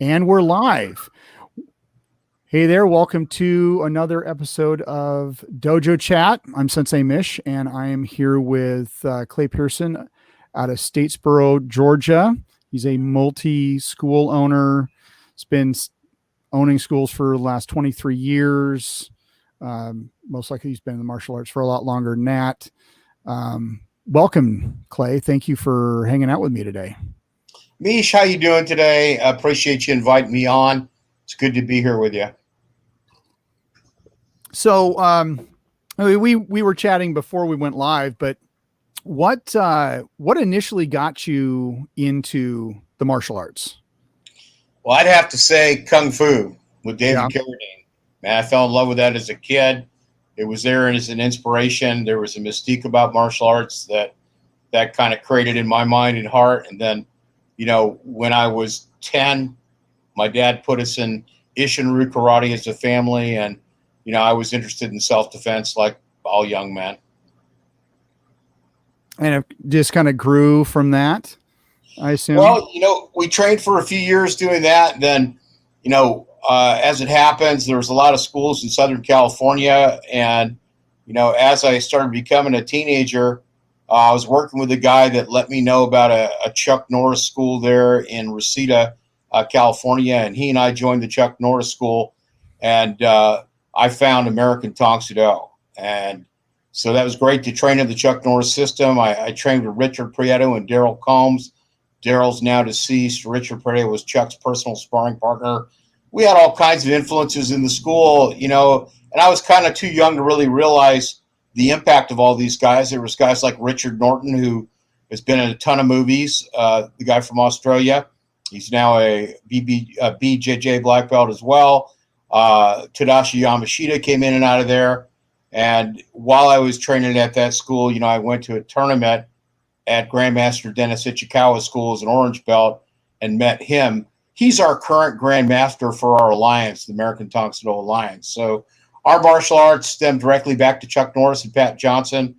And we're live. Hey there, welcome to another episode of DojoChat. I'm Sensei Mish, and I am here with Clay Pierson out of Statesboro, Georgia. He's a multi-school owner. He's been owning schools for the last 23 years. Most likely he's been in the martial arts for a lot longer than that. Welcome, Clay. Thank you for hanging out with me today. Mish, how you doing today? I appreciate you inviting me on. It's good to be here with you. So we were chatting before we went live, but what initially got you into the martial arts? Well, I'd have to say Kung Fu with David Carradine. Man, I fell in love with that as a kid. It was there as an inspiration. There was a mystique about martial arts that kind of created in my mind and heart. And then, you know, when I was 10, my dad put us in Isshin-ryu karate as a family, and you know, I was interested in self-defense like all young men. And it just kind of grew from that, I assume? Well, you know, we trained for a few years doing that. Then, you know, as it happens, there was a lot of schools in Southern California. And, you know, as I started becoming a teenager, I was working with a guy that let me know about a Chuck Norris school there in Reseda, California. And he and I joined the Chuck Norris school. And I found American Tong Soo. And so that was great to train in the Chuck Norris system. I trained with Richard Prieto and Daryl Combs. Daryl's now deceased. Richard Prieto was Chuck's personal sparring partner. We had all kinds of influences in the school, you know, and I was kind of too young to really realize the impact of all these guys. There was guys like Richard Norton, who has been in a ton of movies, the guy from Australia. He's now a BJJ black belt as well. Tadashi Yamashita came in and out of there. And while I was training at that school, you know, I went to a tournament at Grandmaster Dennis Ichikawa's school as an orange belt and met him. He's our current Grandmaster for our alliance, the American Tong Soo Alliance. So our martial arts stem directly back to Chuck Norris and Pat Johnson.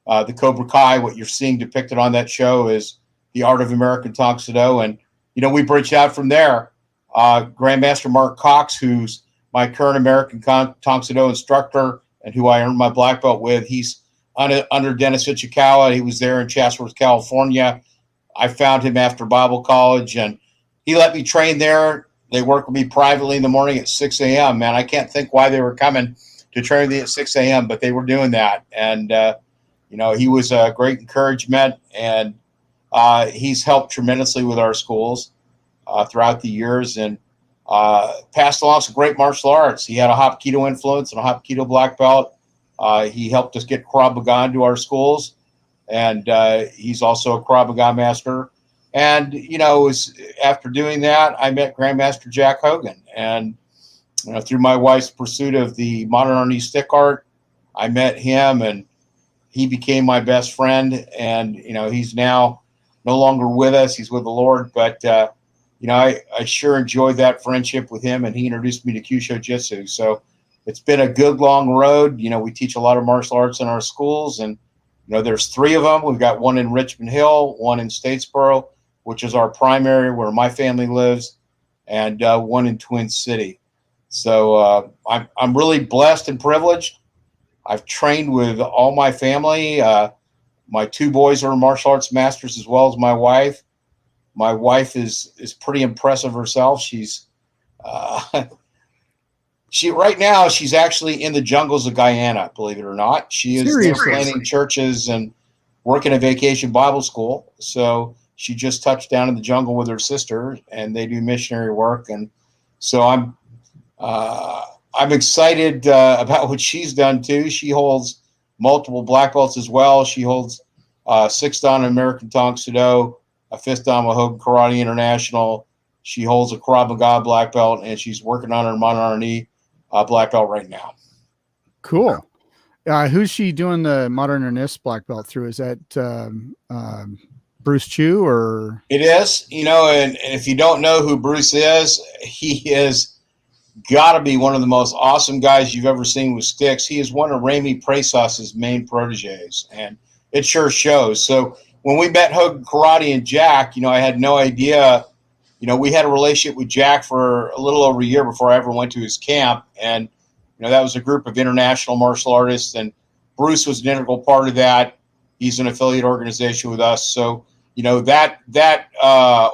The Cobra Kai, what you're seeing depicted on that show is the art of American Tong Soo. And, you know, we branched out from there. Grandmaster Mark Cox, who's my current American Tong Soo instructor and who I earned my black belt with, he's under Dennis Ichikawa. He was there in Chatsworth, California. I found him after Bible college, and he let me train there. They work with me privately in the morning at 6 a.m. Man, I can't think why they were coming to train with me at 6 a.m., but they were doing that. And, you know, he was a great encouragement, and he's helped tremendously with our schools throughout the years, and passed along some great martial arts. He had a Hapkido influence and a Hapkido black belt. He helped us get Krav Maga into our schools, and he's also a Krav Maga master. And, you know, after doing that, I met Grandmaster Jack Hogan. And, you know, through my wife's pursuit of the modern Arnie stick art, I met him, and he became my best friend. And, you know, he's now no longer with us. He's with the Lord. But, you know, I sure enjoyed that friendship with him, and he introduced me to Kyusho Jitsu. So it's been a good, long road. You know, we teach a lot of martial arts in our schools, and, you know, there's 3 of them. We've got one in Richmond Hill, one in Statesboro, which is our primary where my family lives, and one in Twin City. So I'm really blessed and privileged. I've trained with all my family. My 2 boys are martial arts masters as well as my wife. My wife is pretty impressive herself. She's right now she's actually in the jungles of Guyana, believe it or not. She is there planning churches and working at Vacation Bible School. So she just touched down in the jungle with her sister, and they do missionary work. And so I'm excited about what she's done too. She holds multiple black belts as well. She holds 6th Dan American Tong Soo, a 5th Dan Hogan Karate International. She holds a Krav Maga black belt, and she's working on her modern Arnie black belt right now. Cool. Who's she doing the modern Ernest black belt through? Is that Bruce Chu or? It is, you know, and if you don't know who Bruce is, he is got to be one of the most awesome guys you've ever seen with sticks. He is one of Ramy Presas's main proteges, and it sure shows. So when we met Hogan Karate and Jack, you know, I had no idea we had a relationship with Jack for a little over a year before I ever went to his camp. And, that was a group of international martial artists, and Bruce was an integral part of that. He's an affiliate organization with us. So, that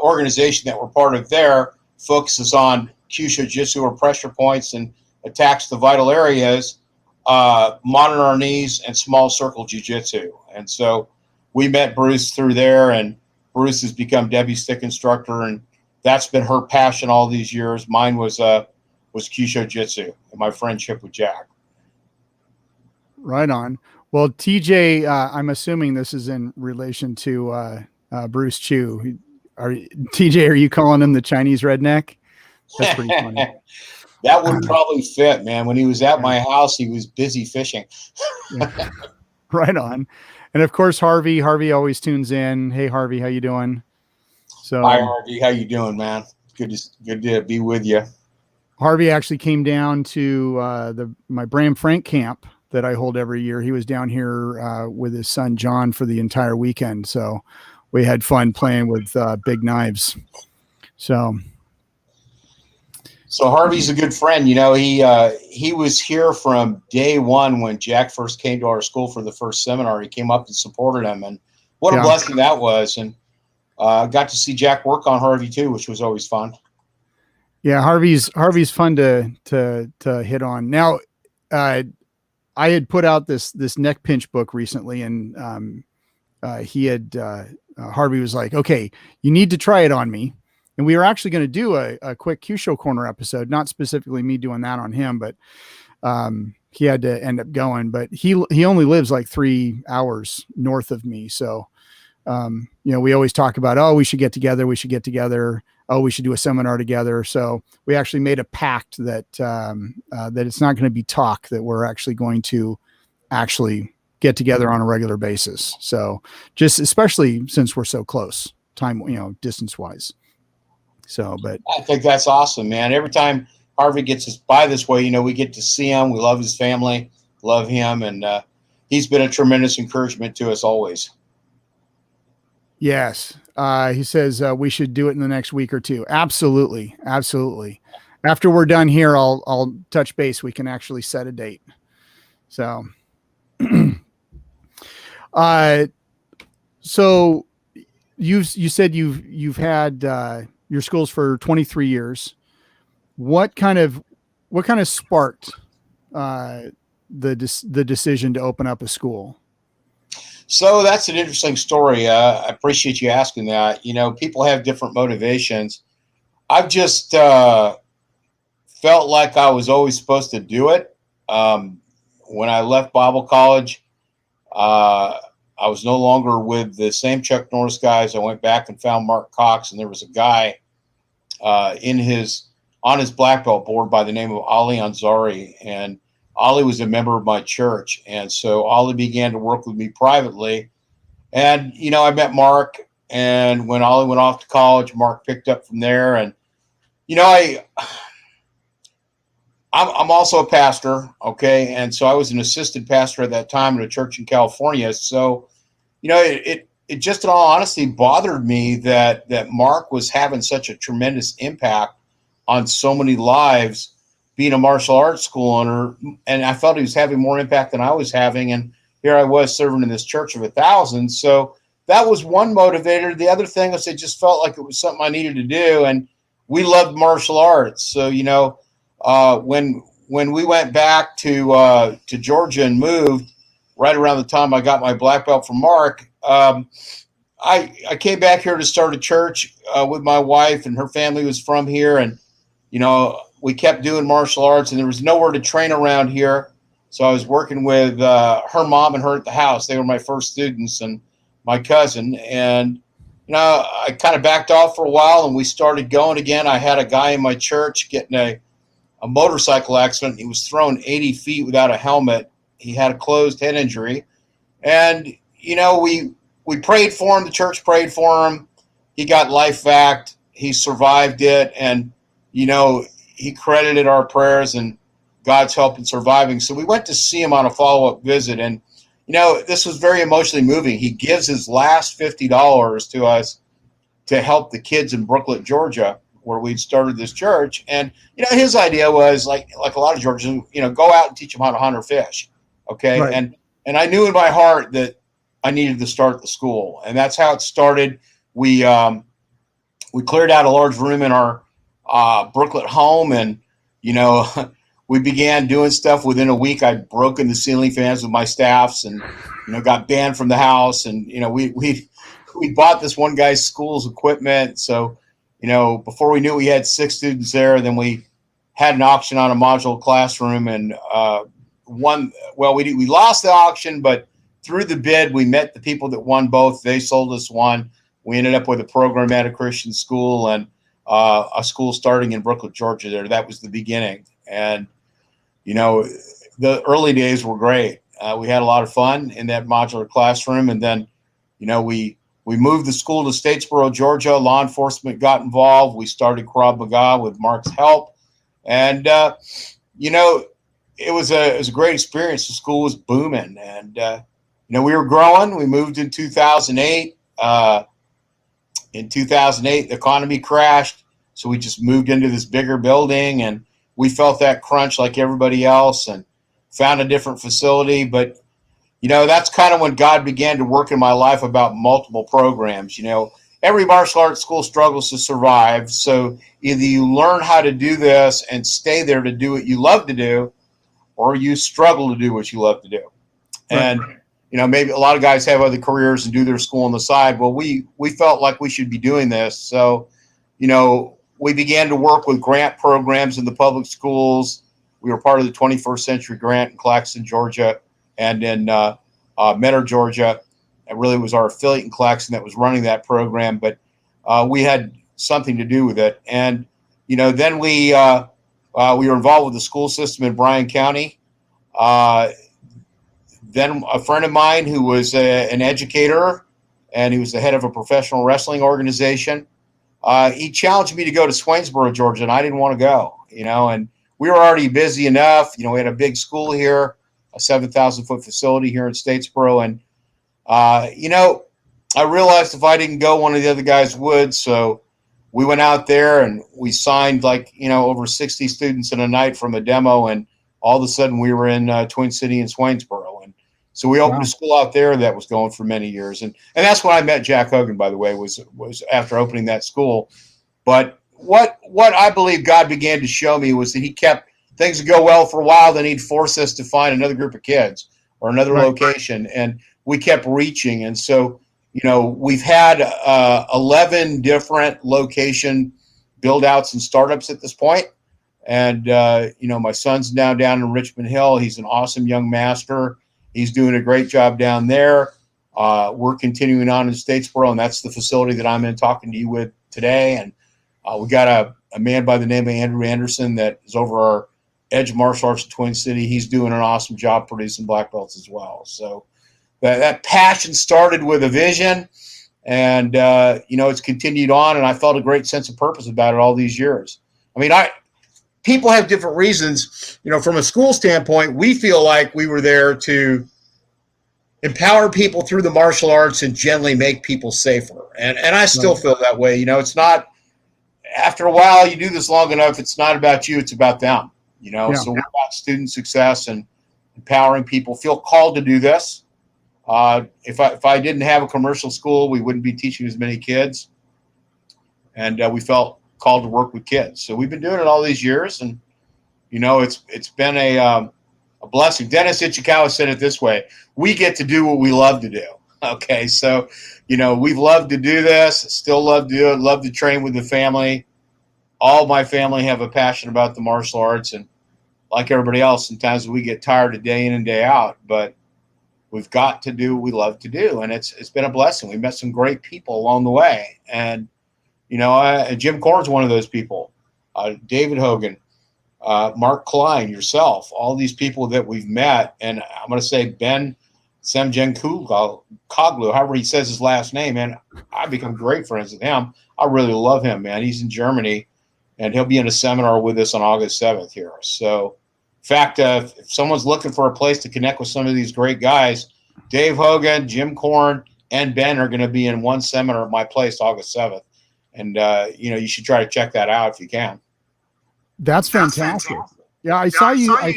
organization that we're part of there focuses on Kyushu Jitsu, or pressure points, and attacks the vital areas, modern our knees, and small circle jiu-jitsu. And so we met Bruce through there, and Bruce has become Debbie's stick instructor, and that's been her passion all these years. Mine was Kyushu Jitsu and my friendship with Jack. Right on. Well, TJ, I'm assuming this is in relation to Bruce Chu. TJ, are you calling him the Chinese redneck? That's pretty funny. That would probably fit, man. When he was at my house, he was busy fishing. Yeah. Right on. And of course, Harvey always tunes in. Hey, Harvey, how you doing? So, hi, Harvey. How you doing, man? Good to be with you. Harvey actually came down to my Bram Frank camp that I hold every year. He was down here with his son, John, for the entire weekend. So we had fun playing with big knives. So Harvey's a good friend. He was here from day one when Jack first came to our school for the first seminar. He came up and supported him, and what a blessing that was. And got to see Jack work on Harvey too, which was always fun. Yeah, Harvey's fun to hit on. Now, I had put out this neck pinch book recently, and Harvey was like, "Okay, you need to try it on me." And we were actually going to do a quick Q-Show Corner episode, not specifically me doing that on him, but he had to end up going. But he only lives like 3 hours north of me, so we always talk about, oh, we should get together. Oh, we should do a seminar together. So we actually made a pact that it's not going to be talk, that we're actually going to actually get together on a regular basis. So just especially since we're so close distance wise. So, but I think that's awesome, man. Every time Harvey gets us by this way, we get to see him. We love his family, love him. And he's been a tremendous encouragement to us always. Yes. He says we should do it in the next week or two. Absolutely. After we're done here, I'll touch base. We can actually set a date. So, so you said you've had your schools for 23 years. What kind of sparked the decision to open up a school? So that's an interesting story. I appreciate you asking that. People have different motivations. I've just felt like I was always supposed to do it. When I left Bible college, I was no longer with the same Chuck Norris guys. I went back and found Mark Cox, and there was a guy on his black belt board by the name of Ali Ansari, and Ollie was a member of my church. And so Ollie began to work with me privately. And, I met Mark, and when Ollie went off to college, Mark picked up from there. And, I'm also a pastor. Okay. And so I was an assistant pastor at that time at a church in California. So, it just in all honesty bothered me that Mark was having such a tremendous impact on so many lives, being a martial arts school owner, and I felt he was having more impact than I was having. And here I was serving in this church of 1,000. So that was one motivator. The other thing was, it just felt like it was something I needed to do. And we loved martial arts. So, when we went back to Georgia and moved right around the time I got my black belt from Mark, I came back here to start a church with my wife, and her family was from here. And, we kept doing martial arts, and there was nowhere to train around here. So I was working with her mom and her at the house. They were my first students, and my cousin. And, I kind of backed off for a while, and we started going again. I had a guy in my church getting a motorcycle accident. He was thrown 80 feet without a helmet. He had a closed head injury. And, we prayed for him. The church prayed for him. He got life back. He survived it. And, he credited our prayers and God's help in surviving. So we went to see him on a follow-up visit. And, this was very emotionally moving. He gives his last $50 to us to help the kids in Brooklet, Georgia, where we'd started this church. And, his idea was like a lot of Georgians, go out and teach them how to hunt or fish. Okay. Right. And I knew in my heart that I needed to start the school. And that's how it started. We cleared out a large room in our Brooklet home, and, we began doing stuff. Within a week, I'd broken the ceiling fans with my staffs and, got banned from the house. And, we bought this one guy's school's equipment. So, before we knew it, we had 6 students there. Then we had an auction on a modular classroom, and we lost the auction, but through the bid, we met the people that won both. They sold us one. We ended up with a program at a Christian school, and a school starting in Brooklet, Georgia there. That was the beginning. And, the early days were great. We had a lot of fun in that modular classroom. And then, we moved the school to Statesboro, Georgia. Law enforcement got involved. We started Krav Maga with Mark's help. And, it was a great experience. The school was booming. And, we were growing. We moved in 2008. In 2008, the economy crashed. So we just moved into this bigger building, and we felt that crunch like everybody else and found a different facility. But, that's kind of when God began to work in my life about multiple programs. Every martial arts school struggles to survive. So either you learn how to do this and stay there to do what you love to do, or you struggle to do what you love to do. Right. And, maybe a lot of guys have other careers and do their school on the side. Well, we felt like we should be doing this. So, we began to work with grant programs in the public schools. We were part of the 21st Century Grant in Claxton, Georgia, and in Metter, Georgia. It really was our affiliate in Claxton that was running that program, but we had something to do with it. And, then we were involved with the school system in Bryan County. Then a friend of mine who was an educator, and he was the head of a professional wrestling organization, he challenged me to go to Swainsboro, Georgia, and I didn't want to go, and we were already busy enough. We had a big school here, a 7,000-foot facility here in Statesboro. And, I realized if I didn't go, one of the other guys would. So we went out there and we signed over 60 students in a night from a demo. And all of a sudden we were in Twin City and Swainsboro. And so we opened a school out there that was going for many years. And that's when I met Jack Hogan, by the way, was after opening that school. But what I believe God began to show me was that he kept things go well for a while. Then he'd force us to find another group of kids or another location. And we kept reaching. And so, we've had 11 different location build outs and startups at this point. And, my son's now down in Richmond Hill. He's an awesome young master. He's doing a great job down there. We're continuing on in Statesboro, and that's the facility that I'm in talking to you with today. And we got a man by the name of Andrew Anderson that is over our Edge Martial Arts in Twin City. He's doing an awesome job producing black belts as well. So that passion started with a vision, and, it's continued on, and I felt a great sense of purpose about it all these years. I mean, people have different reasons. From a school standpoint, we feel like we were there to empower people through the martial arts and generally make people safer. And I still feel that way. It's not, after a while, you do this long enough, it's not about you, it's about them. So we're about student success and empowering people. Feel called to do this. If I didn't have a commercial school, we wouldn't be teaching as many kids. And we felt called to work with kids. So we've been doing it all these years, and it's been a blessing. Dennis Ichikawa said it this way: we get to do what we love to do. Okay, so we've loved to do this, still love to do it, love to train with the family. All my family have a passion about the martial arts, and like everybody else, sometimes we get tired of day in and day out, but we've got to do what we love to do, and it's been a blessing. We met some great people along the way, and Jim Korn's one of those people. David Hogan, Mark Klein, yourself, all these people that we've met. And I'm going to say Ben Semjenkoglu, however he says his last name, man, I've become great friends with him. I really love him, man. He's in Germany, and he'll be in a seminar with us on August 7th here. So, in fact, if someone's looking for a place to connect with some of these great guys, Dave Hogan, Jim Korn, and Ben are going to be in one seminar at my place August 7th. And, you should try to check that out if you can. That's fantastic. Yeah, I saw you had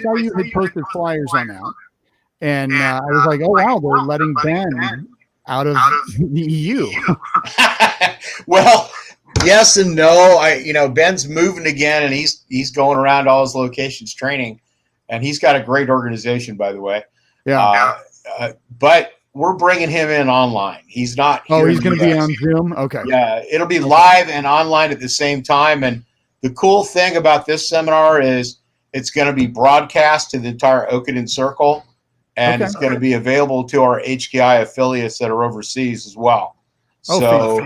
posted flyers on that. And I was like, oh, wow, they're letting Ben out of the EU. Well, yes and no. Ben's moving again, and he's going around all his locations training, and he's got a great organization, by the way. Yeah. But we're bringing him in online. He's not. Oh, he's going to be on Zoom. Okay. Yeah, it'll be live and online at the same time. And the cool thing about this seminar is it's going to be broadcast to the entire Okanagan Circle, and it's going to be available to our HKI affiliates that are overseas as well. So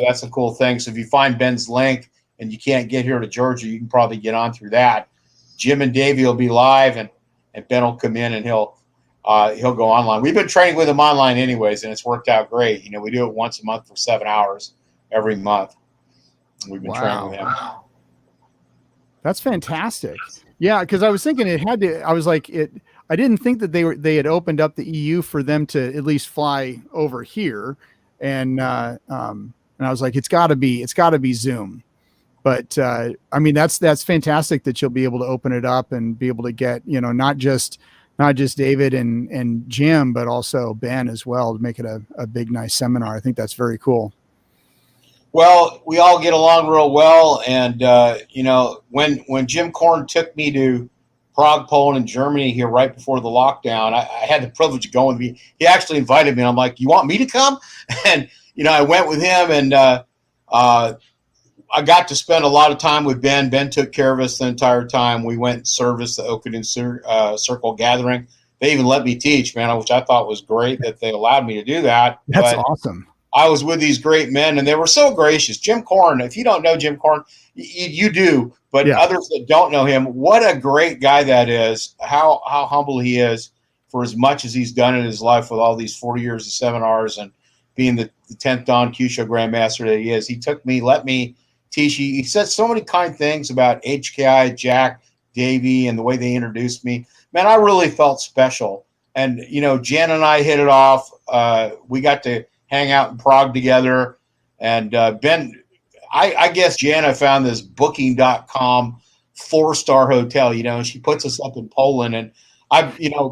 that's a cool thing. So if you find Ben's link and you can't get here to Georgia, you can probably get on through that. Jim and Davey will be live, and Ben will come in and he'll go online. We've been training with him online anyways, and it's worked out great. We do it once a month for 7 hours every month. We've been training with him. That's fantastic. Yeah, because I was thinking I didn't think that they had opened up the EU for them to at least fly over here. And I was like, it's gotta be Zoom. But I mean, that's fantastic that you'll be able to open it up and be able to get, not just David and Jim, but also Ben as well, to make it a big, nice seminar. I think that's very cool. Well, we all get along real well. And, when Jim Korn took me to Prague, Poland, and Germany here right before the lockdown, I had the privilege of going with me. He actually invited me, and I'm like, you want me to come? And, I went with him, and I got to spend a lot of time with Ben. Ben took care of us the entire time. We went and serviced the Okanagan Circle gathering. They even let me teach, man, which I thought was great that they allowed me to do that. That's awesome. I was with these great men, and they were so gracious. Jim Korn, if you don't know Jim Korn, you do, but others that don't know him, what a great guy that is, how humble he is for as much as he's done in his life with all these 40 years of seminars and being the 10th Don Kyusho Grandmaster that he is. He took me, let me teach. He said so many kind things about HKI, Jack, Davey, and the way they introduced me. Man, I really felt special. And, Jan and I hit it off. We got to hang out in Prague together. And Ben, I guess Jana found this booking.com 4-star hotel, and she puts us up in Poland. And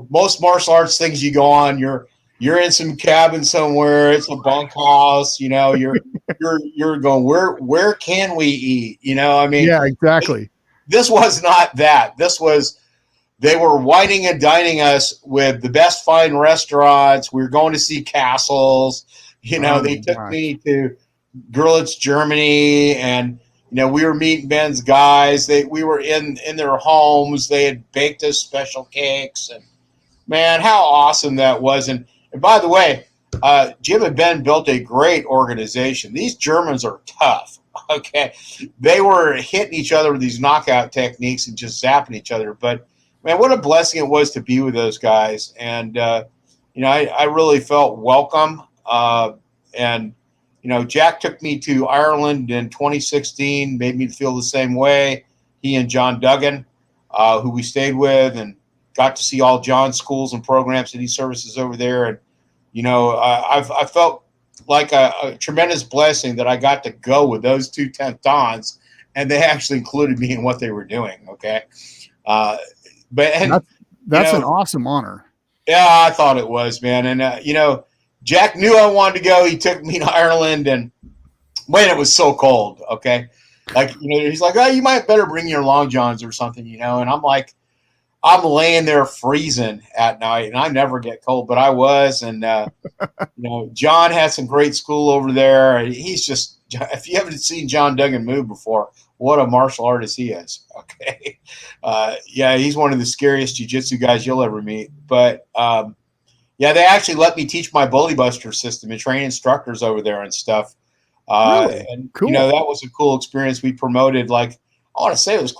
most martial arts things you go on, you're in some cabin somewhere. It's a bunkhouse, you're going, where can we eat? I mean, yeah, exactly. This was not that. They were whining and dining us with the best fine restaurants. We were going to see castles. They took me to Görlitz, Germany, and we were meeting Ben's guys. We were in their homes. They had baked us special cakes, and man, how awesome that was! And by the way, Jim and Ben built a great organization. These Germans are tough. Okay, they were hitting each other with these knockout techniques and just zapping each other. But man, what a blessing it was to be with those guys. And I really felt welcome. And Jack took me to Ireland in 2016, made me feel the same way. He and John Duggan, who we stayed with, and got to see all John's schools and programs that he services over there. And, I felt like a tremendous blessing that I got to go with those two 10th Dons, and they actually included me in what they were doing. Okay. That's an awesome honor. Yeah, I thought it was, man. And, Jack knew I wanted to go. He took me to Ireland, and man, it was so cold. Okay. Like, he's like, oh, you might better bring your long johns or something, and I'm like, I'm laying there freezing at night, and I never get cold, but I was. And, John had some great school over there. He's just, if you haven't seen John Duggan move before, what a martial artist he is. Okay. Yeah, he's one of the scariest jiu-jitsu guys you'll ever meet. But, yeah, they actually let me teach my Bully Buster system and train instructors over there and stuff. Really? And, cool. That was a cool experience. We promoted, I want to say it was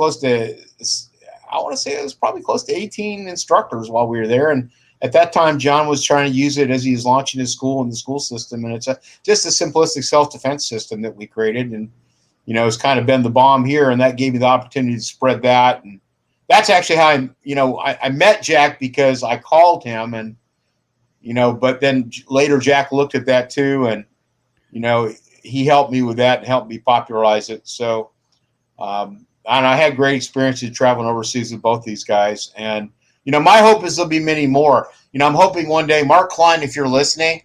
probably close to 18 instructors while we were there. And at that time, John was trying to use it as he was launching his school and the school system. And it's just a simplistic self-defense system that we created. And, it's kind of been the bomb here. And that gave me the opportunity to spread that. And that's actually how I met Jack, because I called him, and, but then later Jack looked at that too. And, he helped me with that and helped me popularize it. So, and I had great experiences traveling overseas with both these guys. And, my hope is there'll be many more. I'm hoping one day, Mark Klein, if you're listening,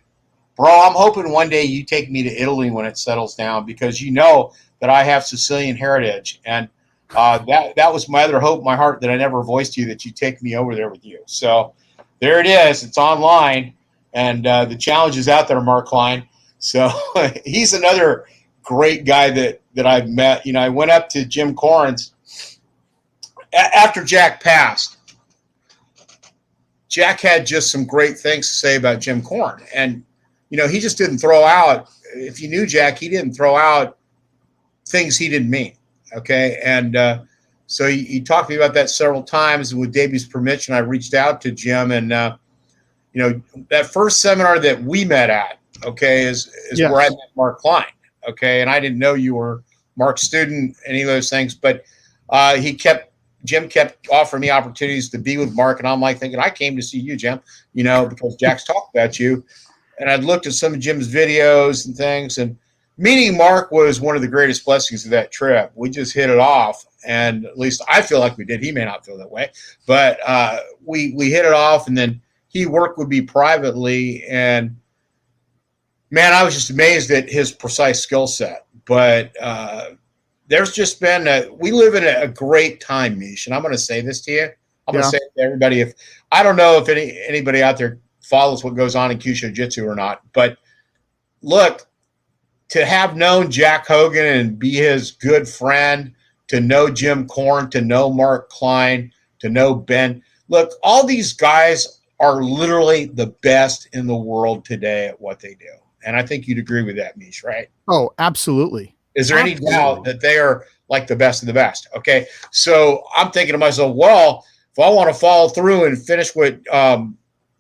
bro, I'm hoping one day you take me to Italy when it settles down, because that I have Sicilian heritage. And that was my other hope in my heart that I never voiced to you, that you take me over there with you. So there it is. It's online. And the challenge is out there, Mark Klein. So he's another great guy that I've met. I went up to Jim Corrin's after Jack passed. Jack had just some great things to say about Jim Corrin. And, he just didn't throw out, if you knew Jack, he didn't throw out things he didn't mean. Okay. And so he talked to me about that several times. With Davey's permission, I reached out to Jim. And, that first seminar that we met at, okay, is yes, where I met Mark Klein. Okay. And I didn't know you were Mark's student, any of those things, but Jim kept offering me opportunities to be with Mark. And I'm like thinking, I came to see you, Jim, because Jack's talked about you. And I'd looked at some of Jim's videos and things, and meeting Mark was one of the greatest blessings of that trip. We just hit it off. And at least I feel like we did. He may not feel that way, but we hit it off, and then he worked with me privately. And man, I was just amazed at his precise skill set. But there's just been we live in a great time, Mish. And I'm going to say this to you. I'm going to say it to everybody. I don't know if anybody out there follows what goes on in Kyushu Jitsu or not, but look, to have known Jack Hogan and be his good friend, to know Jim Corrin, to know Mark Klein, to know Ben. Look, all these guys are literally the best in the world today at what they do. And I think you'd agree with that, Mish, right? Oh, absolutely. Is there any doubt that they are like the best of the best? Okay. So I'm thinking to myself, well, if I want to follow through and finish what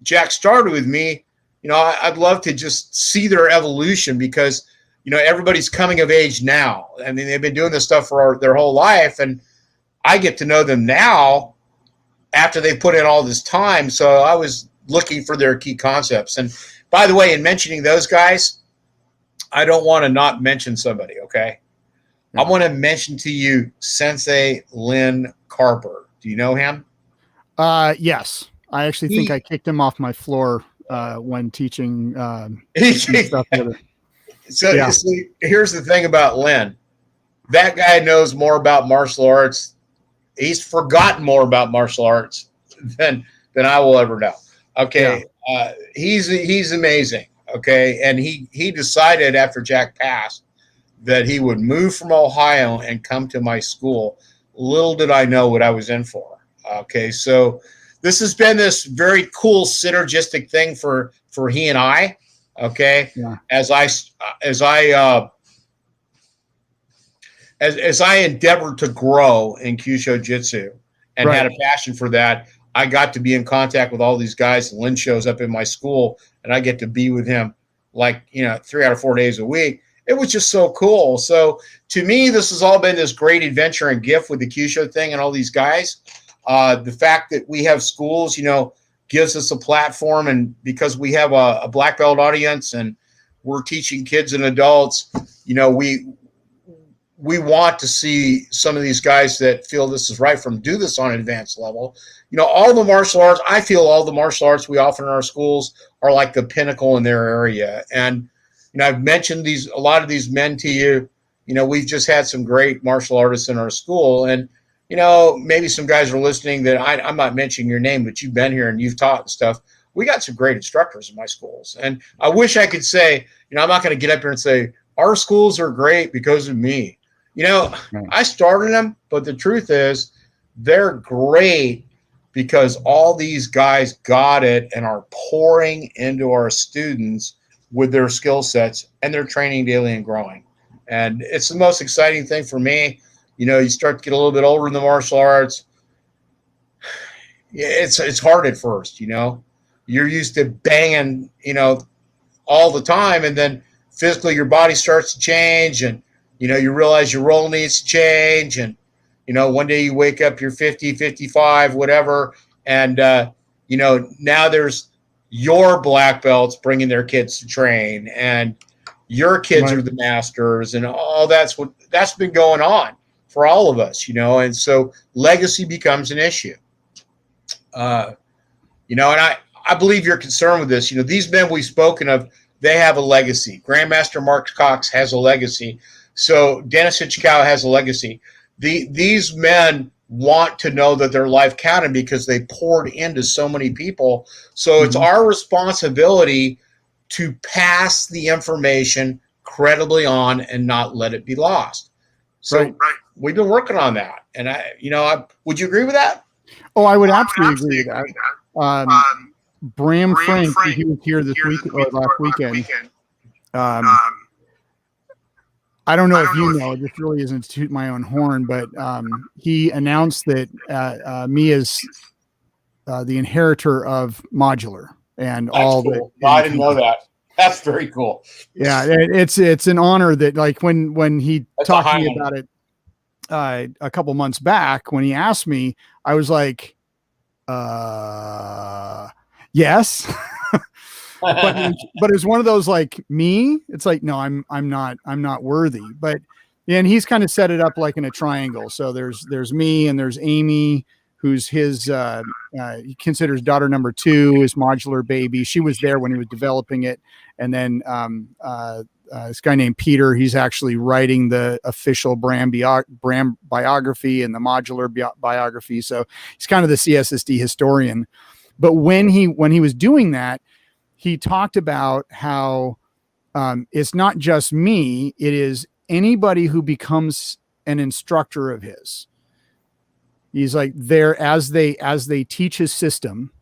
Jack started with me, I'd love to just see their evolution, because everybody's coming of age now. I mean, they've been doing this stuff for their whole life, and I get to know them now after they've put in all this time. So I was looking for their key concepts. And by the way, in mentioning those guys, I don't want to not mention somebody, okay? I want to mention to you Sensei Lynn Carper. Do you know him? Yes. I actually think I kicked him off my floor when teaching stuff together. So here's the thing about Lynn. That guy knows more about martial arts. He's forgotten more about martial arts than I will ever know. Okay. Yeah. He's amazing. Okay. And he decided after Jack passed that he would move from Ohio and come to my school. Little did I know what I was in for. Okay. So this has been this very cool synergistic thing for he and I. Okay. Yeah. As I endeavored to grow in Kyushu Jitsu and had a passion for that, I got to be in contact with all these guys. Lynn shows up in my school, and I get to be with him 3 out of 4 days a week. It was just so cool. So to me, this has all been this great adventure and gift with the Kyushu thing and all these guys. The fact that we have schools, gives us a platform, and because we have a black belt audience and we're teaching kids and adults, we want to see some of these guys that feel this is right from do this on an advanced level. All the martial arts, I feel all the martial arts we offer in our schools are like the pinnacle in their area. And, I've mentioned a lot of these men to you. We've just had some great martial artists in our school, and, maybe some guys are listening that I'm not mentioning your name, but you've been here and you've taught and stuff. We got some great instructors in my schools. And I wish I could say, I'm not going to get up here and say, our schools are great because of me. I started them, but the truth is they're great because all these guys got it and are pouring into our students with their skill sets, and they're training daily and growing. And it's the most exciting thing for me. You start to get a little bit older in the martial arts. It's hard at first, You're used to banging, all the time, and then physically your body starts to change, and you realize your role needs to change, and one day you wake up, you're 50, 55, whatever, and now there's your black belts bringing their kids to train, and Your kids Right. are the masters, and all that's been going on for all of us, and so legacy becomes an issue. And I believe you're concerned with this. These men we've spoken of, they have a legacy. Grandmaster Mark Cox has a legacy. So Dennis Ichikawa has a legacy. These men want to know that their life counted because they poured into so many people. So it's our responsibility to pass the information credibly on and not let it be lost. So we've been working on that. And would you agree with that? Oh, I would absolutely agree with that. Bram Frank, he was here this week or last weekend. I don't know if you know, this really isn't to toot my own horn, but he announced that me as the inheritor of modular and That's all cool. that. I didn't know that. That's very cool. Yeah, it's an honor that, like, when he talked to me about it a couple months back, when he asked me, I was like, yes. but it's one of those, like, me, it's like, no, I'm not worthy. But and he's kind of set it up like in a triangle. So there's me, and there's Amy, who's his he considers daughter number 2, his modular baby. She was there when he was developing it. And then this guy named Peter, he's actually writing the official Bram biography and the modular biography. So he's kind of the CSSD historian. But when he was doing that, he talked about how it's not just me, it is anybody who becomes an instructor of his. He's like, as they teach his system,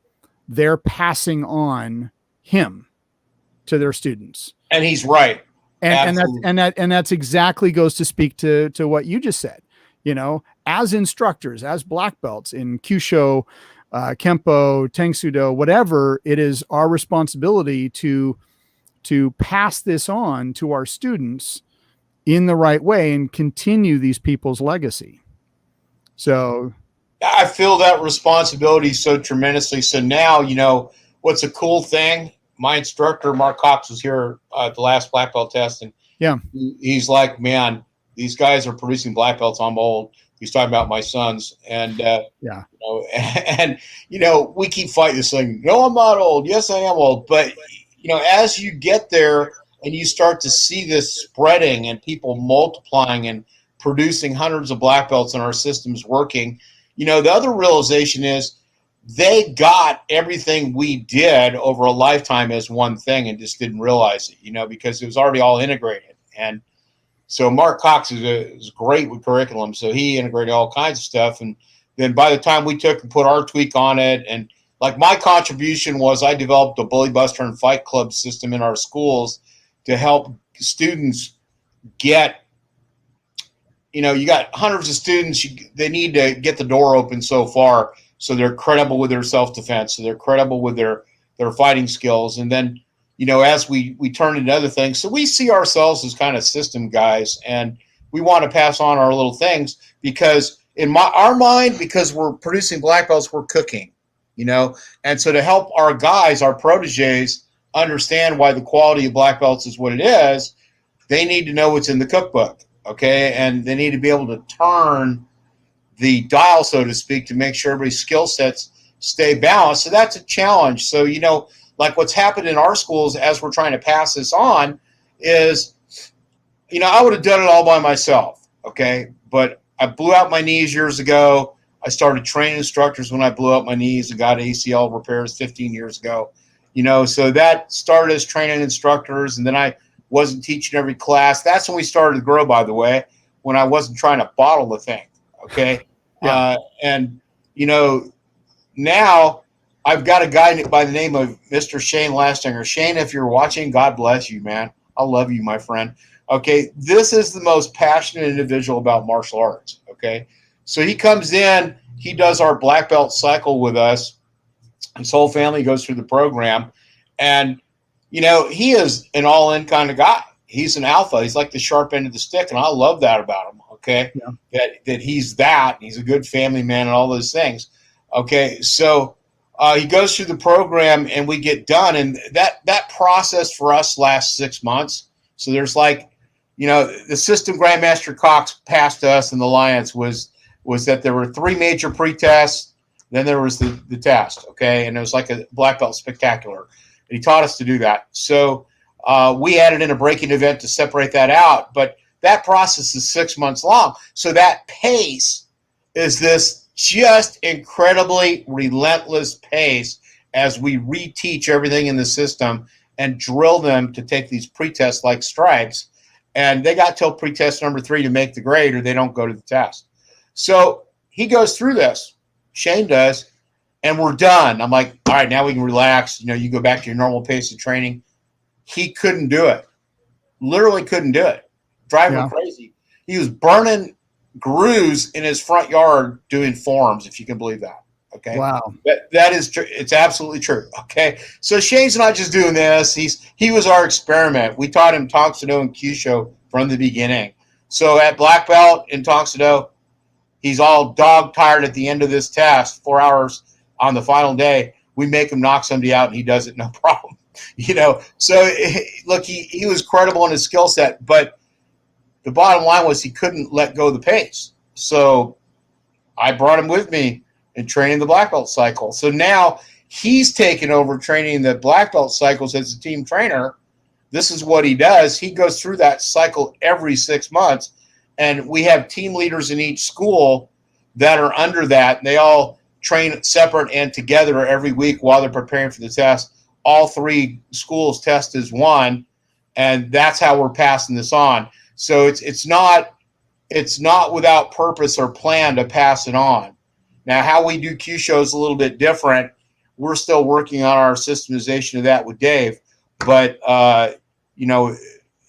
they're passing on him to their students. And he's right. And that's exactly goes to speak to what you just said. As instructors, as black belts in Kyusho, Kempo, Tengsudo, whatever, it is our responsibility to pass this on to our students in the right way and continue these people's legacy. So I feel that responsibility so tremendously. So now, what's a cool thing? My instructor, Mark Cox, was here at the last black belt test, and he's like, man, these guys are producing black belts. I'm old. He's talking about my sons, and we keep fighting this thing. No, I'm not old. Yes, I am old. But as you get there and you start to see this spreading and people multiplying and producing hundreds of black belts and our systems working, the other realization is they got everything we did over a lifetime as one thing and just didn't realize it, because it was already all integrated. And so Mark Cox is great with curriculum. So he integrated all kinds of stuff. And then by the time we took and put our tweak on it, and like my contribution was I developed a Bully Buster and Fight Club system in our schools to help students get, you got hundreds of students, they need to get the door open so far so they're credible with their self-defense, so they're credible with their fighting skills. And then, as we turn into other things, so we see ourselves as kind of system guys, and we want to pass on our little things because in our mind, because we're producing black belts, we're cooking, and so to help our guys, our proteges, understand why the quality of black belts is what it is, they need to know what's in the cookbook, okay? And they need to be able to turn the dial, so to speak, to make sure everybody's skill sets stay balanced. So that's a challenge. So, like what's happened in our schools as we're trying to pass this on is, I would have done it all by myself, okay? But I blew out my knees years ago. I started training instructors when I blew out my knees and got ACL repairs 15 years ago. So that started as training instructors, and then I wasn't teaching every class. That's when we started to grow, by the way, when I wasn't trying to bottle the thing, okay? Yeah. Now I've got a guy by the name of Mr. Shane Lastinger. Shane, if you're watching, God bless you, man. I love you, my friend. Okay, this is the most passionate individual about martial arts, okay? So he comes in, he does our black belt cycle with us. His whole family goes through the program, and, he is an all-in kind of guy. He's an alpha. He's like the sharp end of the stick, and I love that about him, okay? Yeah. That he's that. He's a good family man and all those things, okay? So he goes through the program, and we get done, and that process for us lasts 6 months. So there's like, the system Grandmaster Cox passed to us in the Alliance was that there were 3 major pre-tests, then there was the test, okay? And it was like a black belt spectacular. And he taught us to do that. So we added in a breaking event to separate that out, but that process is 6 months long. So that pace is this just incredibly relentless pace as we reteach everything in the system and drill them to take these pre-tests like stripes. And they got till pre-test number 3 to make the grade, or they don't go to the test. So he goes through this. Shane does, and we're done. I'm like, all right, now we can relax. You go back to your normal pace of training. He couldn't do it. Literally couldn't do it. Driving him crazy. He was burning grooves in his front yard doing forms, if you can believe that. Okay. Wow. That is true. It's absolutely true. Okay. So Shane's not just doing this. He was our experiment. We taught him Tong Soo Do and Kyusho from the beginning. So at black belt in Tong Soo Do, he's all dog tired at the end of this test, 4 hours on the final day. We make him knock somebody out, and he does it no problem. So look, he was credible in his skill set, but the bottom line was he couldn't let go of the pace. So I brought him with me in training the black belt cycle. So now he's taken over training the black belt cycles as a team trainer. This is what he does. He goes through that cycle every 6 months, and we have team leaders in each school that are under that. And they all train separate and together every week while they're preparing for the test. All 3 schools test as one, and that's how we're passing this on. So it's not without purpose or plan to pass it on. Now, how we do Kyusho is a little bit different. We're still working on our systemization of that with Dave. But,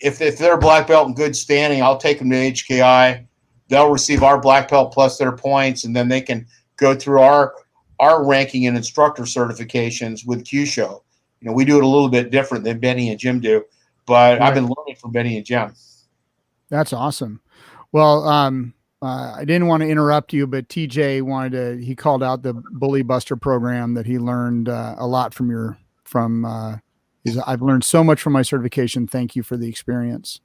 if they're black belt in good standing, I'll take them to HKI. They'll receive our black belt plus their points, and then they can go through our ranking and instructor certifications with Kyusho. We do it a little bit different than Benny and Jim do, but I've been learning from Benny and Jim. That's awesome. Well, I didn't want to interrupt you, but TJ he called out the Bully Buster program that he learned a lot from I've learned so much from my certification. Thank you for the experience.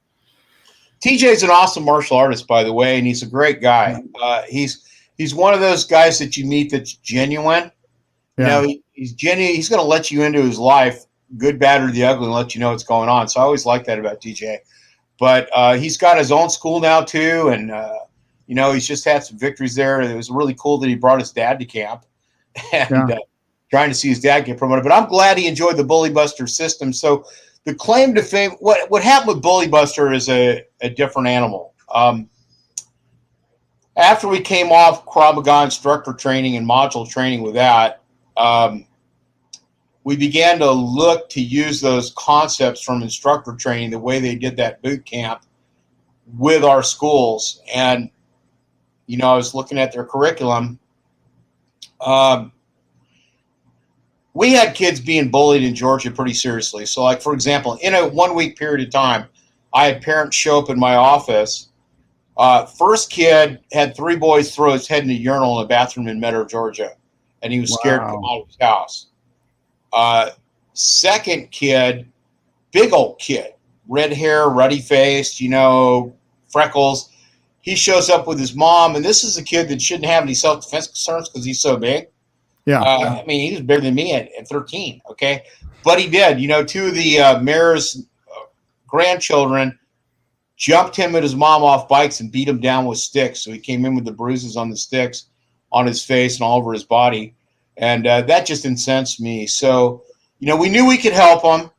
TJ's an awesome martial artist, by the way, and he's a great guy. He's one of those guys that you meet that's genuine. Yeah. He's genuine. He's going to let you into his life, good, bad, or the ugly, and let you know what's going on. So I always like that about TJ. But he's got his own school now too, and he's just had some victories there. It was really cool that he brought his dad to camp, and trying to see his dad get promoted. But I'm glad he enjoyed the Bully Buster system. So the claim to fame, what happened with Bully Buster is a different animal. After we came off Krav Maga instructor training and module training with that, we began to look to use those concepts from instructor training the way they did that boot camp with our schools. And, I was looking at their curriculum. We had kids being bullied in Georgia pretty seriously. So, like, for example, in a 1 week period of time, I had parents show up in my office. First kid had 3 boys throw his head in a urinal in a bathroom in Meadow, Georgia, and he was scared to come out of his house. Second kid, big old kid, red hair, ruddy faced, freckles. He shows up with his mom, and this is a kid that shouldn't have any self-defense concerns because he's so big. Yeah. He was bigger than me at 13, okay? But he did. 2 of the mayor's grandchildren jumped him and his mom off bikes and beat him down with sticks. So he came in with the bruises on the sticks on his face and all over his body. And that just incensed me. So, we knew we could help him.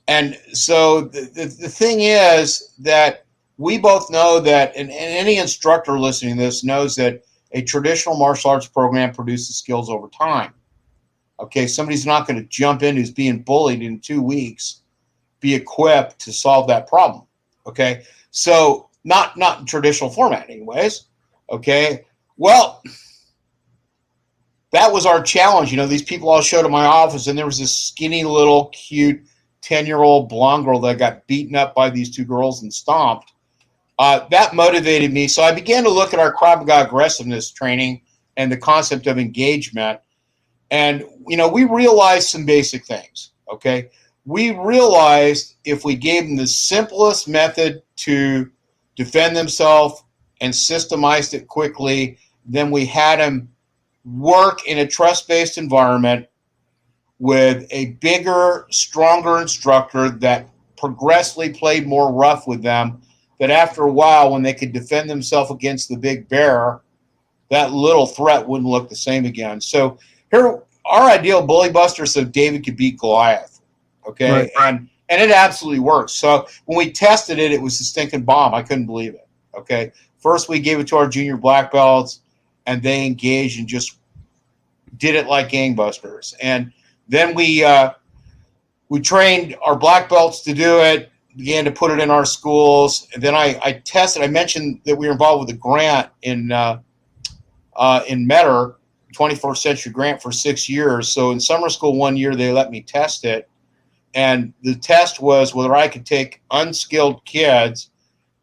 And so the thing is that we both know that, and any instructor listening to this knows that a traditional martial arts program produces skills over time. Okay, somebody's not going to jump in who's being bullied in 2 weeks, be equipped to solve that problem. Okay, so not in traditional format anyways. Okay, well, that was our challenge. These people all showed at my office, and there was this skinny little cute 10-year-old blonde girl that got beaten up by these 2 girls and stomped. That motivated me. So I began to look at our Krav Maga aggressiveness training and the concept of engagement. And, we realized some basic things, okay? we realized if we gave them the simplest method to defend themselves and systemized it quickly, then we had them work in a trust-based environment with a bigger, stronger instructor that progressively played more rough with them, that after a while, when they could defend themselves against the big bear, that little threat wouldn't look the same again. So here, our ideal bully buster so David could beat Goliath. Okay. Right. And it absolutely works. So when we tested it, it was a stinking bomb. I couldn't believe it. Okay. First, we gave it to our junior black belts, and they engaged and just did it like gangbusters. And then we trained our black belts to do it, began to put it in our schools. And then I tested. I mentioned that we were involved with a grant in Metter, 21st Century Grant, for 6 years. So in summer school 1 year, they let me test it. And the test was whether I could take unskilled kids,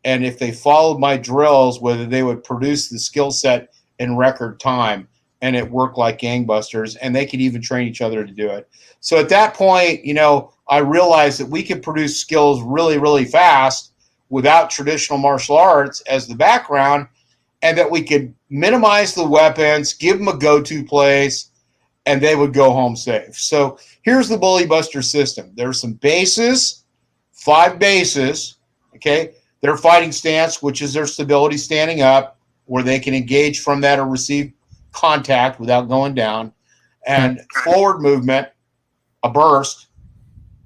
and if they followed my drills, whether they would produce the skill set in record time. And it worked like gangbusters, and they could even train each other to do it. So at that point, I realized that we could produce skills really, really fast without traditional martial arts as the background, and that we could minimize the weapons, give them a go-to place, and they would go home safe. So here's the Bully Buster system. There's some bases, 5 bases, okay? Their fighting stance, which is their stability standing up, where they can engage from that or receive contact without going down, and forward movement, a burst,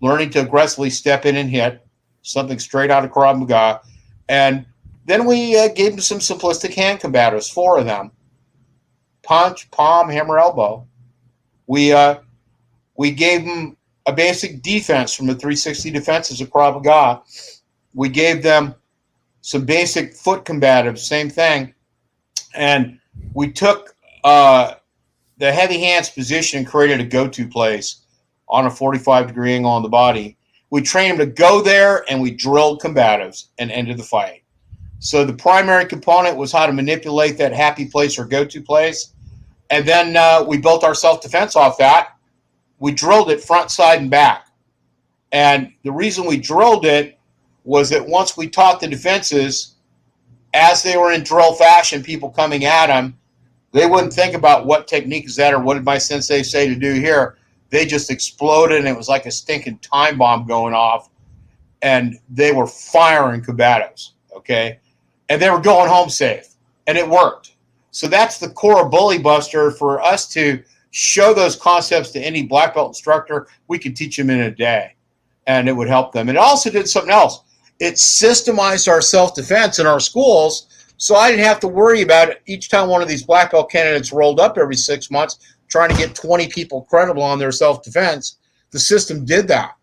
learning to aggressively step in and hit, something straight out of Krav Maga. And then we gave them some simplistic hand combatives, 4 of them: punch, palm, hammer, elbow. We gave them a basic defense from the 360 defenses of Krav Maga. We gave them some basic foot combatives, same thing. And we took the heavy hands position and created a go-to place on a 45-degree angle on the body. We trained them to go there, and we drilled combatives and ended the fight. So the primary component was how to manipulate that happy place or go-to place. And then we built our self-defense off that. We drilled it front, side, and back. And the reason we drilled it was that once we taught the defenses, as they were in drill fashion, people coming at them, they wouldn't think about what technique is that or what did my sensei say to do here. They just exploded, and it was like a stinking time bomb going off. And they were firing combatives, okay? And they were going home safe, and it worked. So that's the core of Bully Buster. For us to show those concepts to any black belt instructor, we could teach them in a day, and it would help them. And it also did something else. It systemized our self-defense in our schools, so I didn't have to worry about it each time one of these black belt candidates rolled up every 6 months trying to get 20 people credible on their self-defense. The system did that.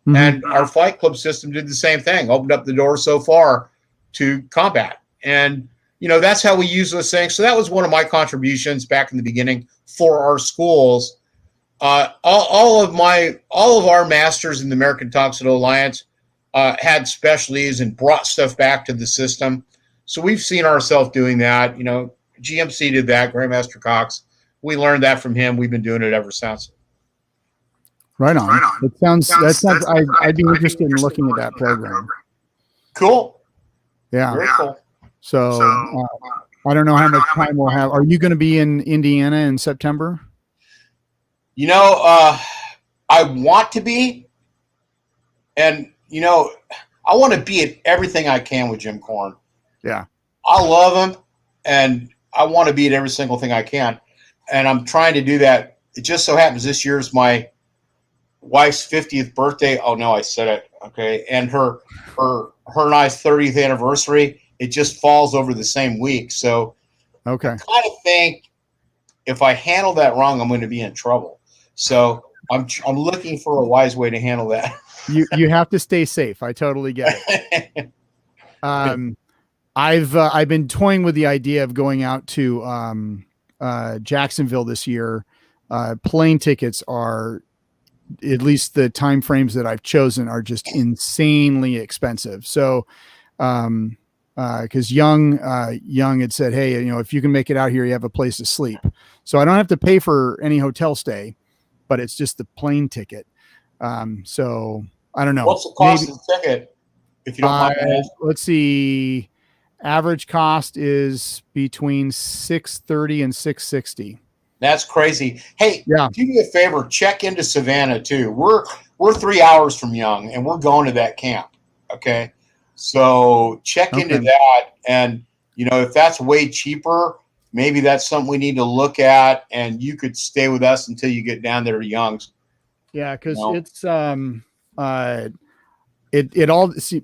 Mm-hmm. And our Fight Club system did the same thing, opened up the door so far to combat. And that's how we use those things. So that was one of my contributions back in the beginning for our schools. All of our masters in the American Taekwondo Alliance had specialties and brought stuff back to the system. So we've seen ourselves doing that. GMC did that, Grandmaster Cox. We learned that from him. We've been doing it ever since. Right on. It sounds. I'd be interested in looking at that program. Cool. Yeah. Very cool. So I don't know how much time we'll have. Are you going to be in Indiana in September? I want to be, and I want to be at everything I can with Jim Korn. Yeah. I love him, and I want to be at every single thing I can, and I'm trying to do that. It just so happens this year is my wife's 50th birthday. Oh no, I said it. Okay, and her and I's 30th anniversary. It just falls over the same week. So okay. I kind of think if I handle that wrong, I'm going to be in trouble. So I'm looking for a wise way to handle that. You have to stay safe. I totally get it. I've been toying with the idea of going out to Jacksonville this year. Plane tickets are, at least the time frames that I've chosen, are just insanely expensive. So because Young had said, hey, if you can make it out here, you have a place to sleep. So I don't have to pay for any hotel stay, but it's just the plane ticket. So I don't know. What's the cost of the ticket, if you don't mind? Let's see. Average cost is between $630 and $660. That's crazy. Hey, Yeah. do me a favor, check into Savannah too. We're 3 hours from Young, and we're going to that camp. Okay, so check into that, and if that's way cheaper, maybe that's something we need to look at, and you could stay with us until you get down there to Young's. Yeah, because it's it all see.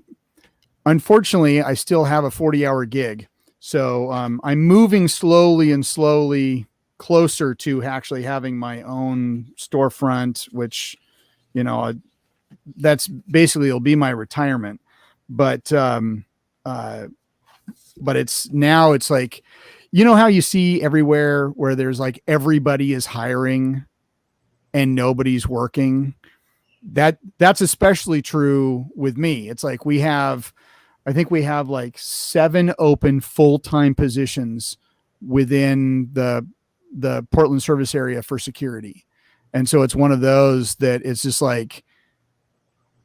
Unfortunately, I still have a 40-hour gig, so I'm moving slowly closer to actually having my own storefront, which that's basically it'll be my retirement. But it's like, how you see everywhere where there's like everybody is hiring and nobody's working. That's especially true with me. It's like I think we have like 7 open full-time positions within the Portland service area for security. And so it's one of those that it's just like,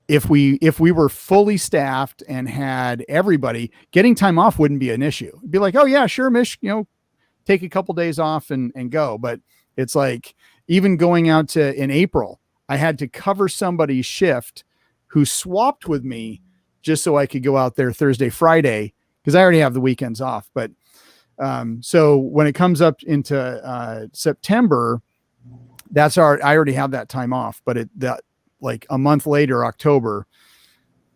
if we were fully staffed and had everybody, getting time off wouldn't be an issue. It'd be like, oh yeah, sure, Mish, take a couple days off and go. But it's like, even going out to in April, I had to cover somebody's shift who swapped with me just so I could go out there Thursday, Friday, because I already have the weekends off. But so when it comes up into September, I already have that time off. But like a month later, October,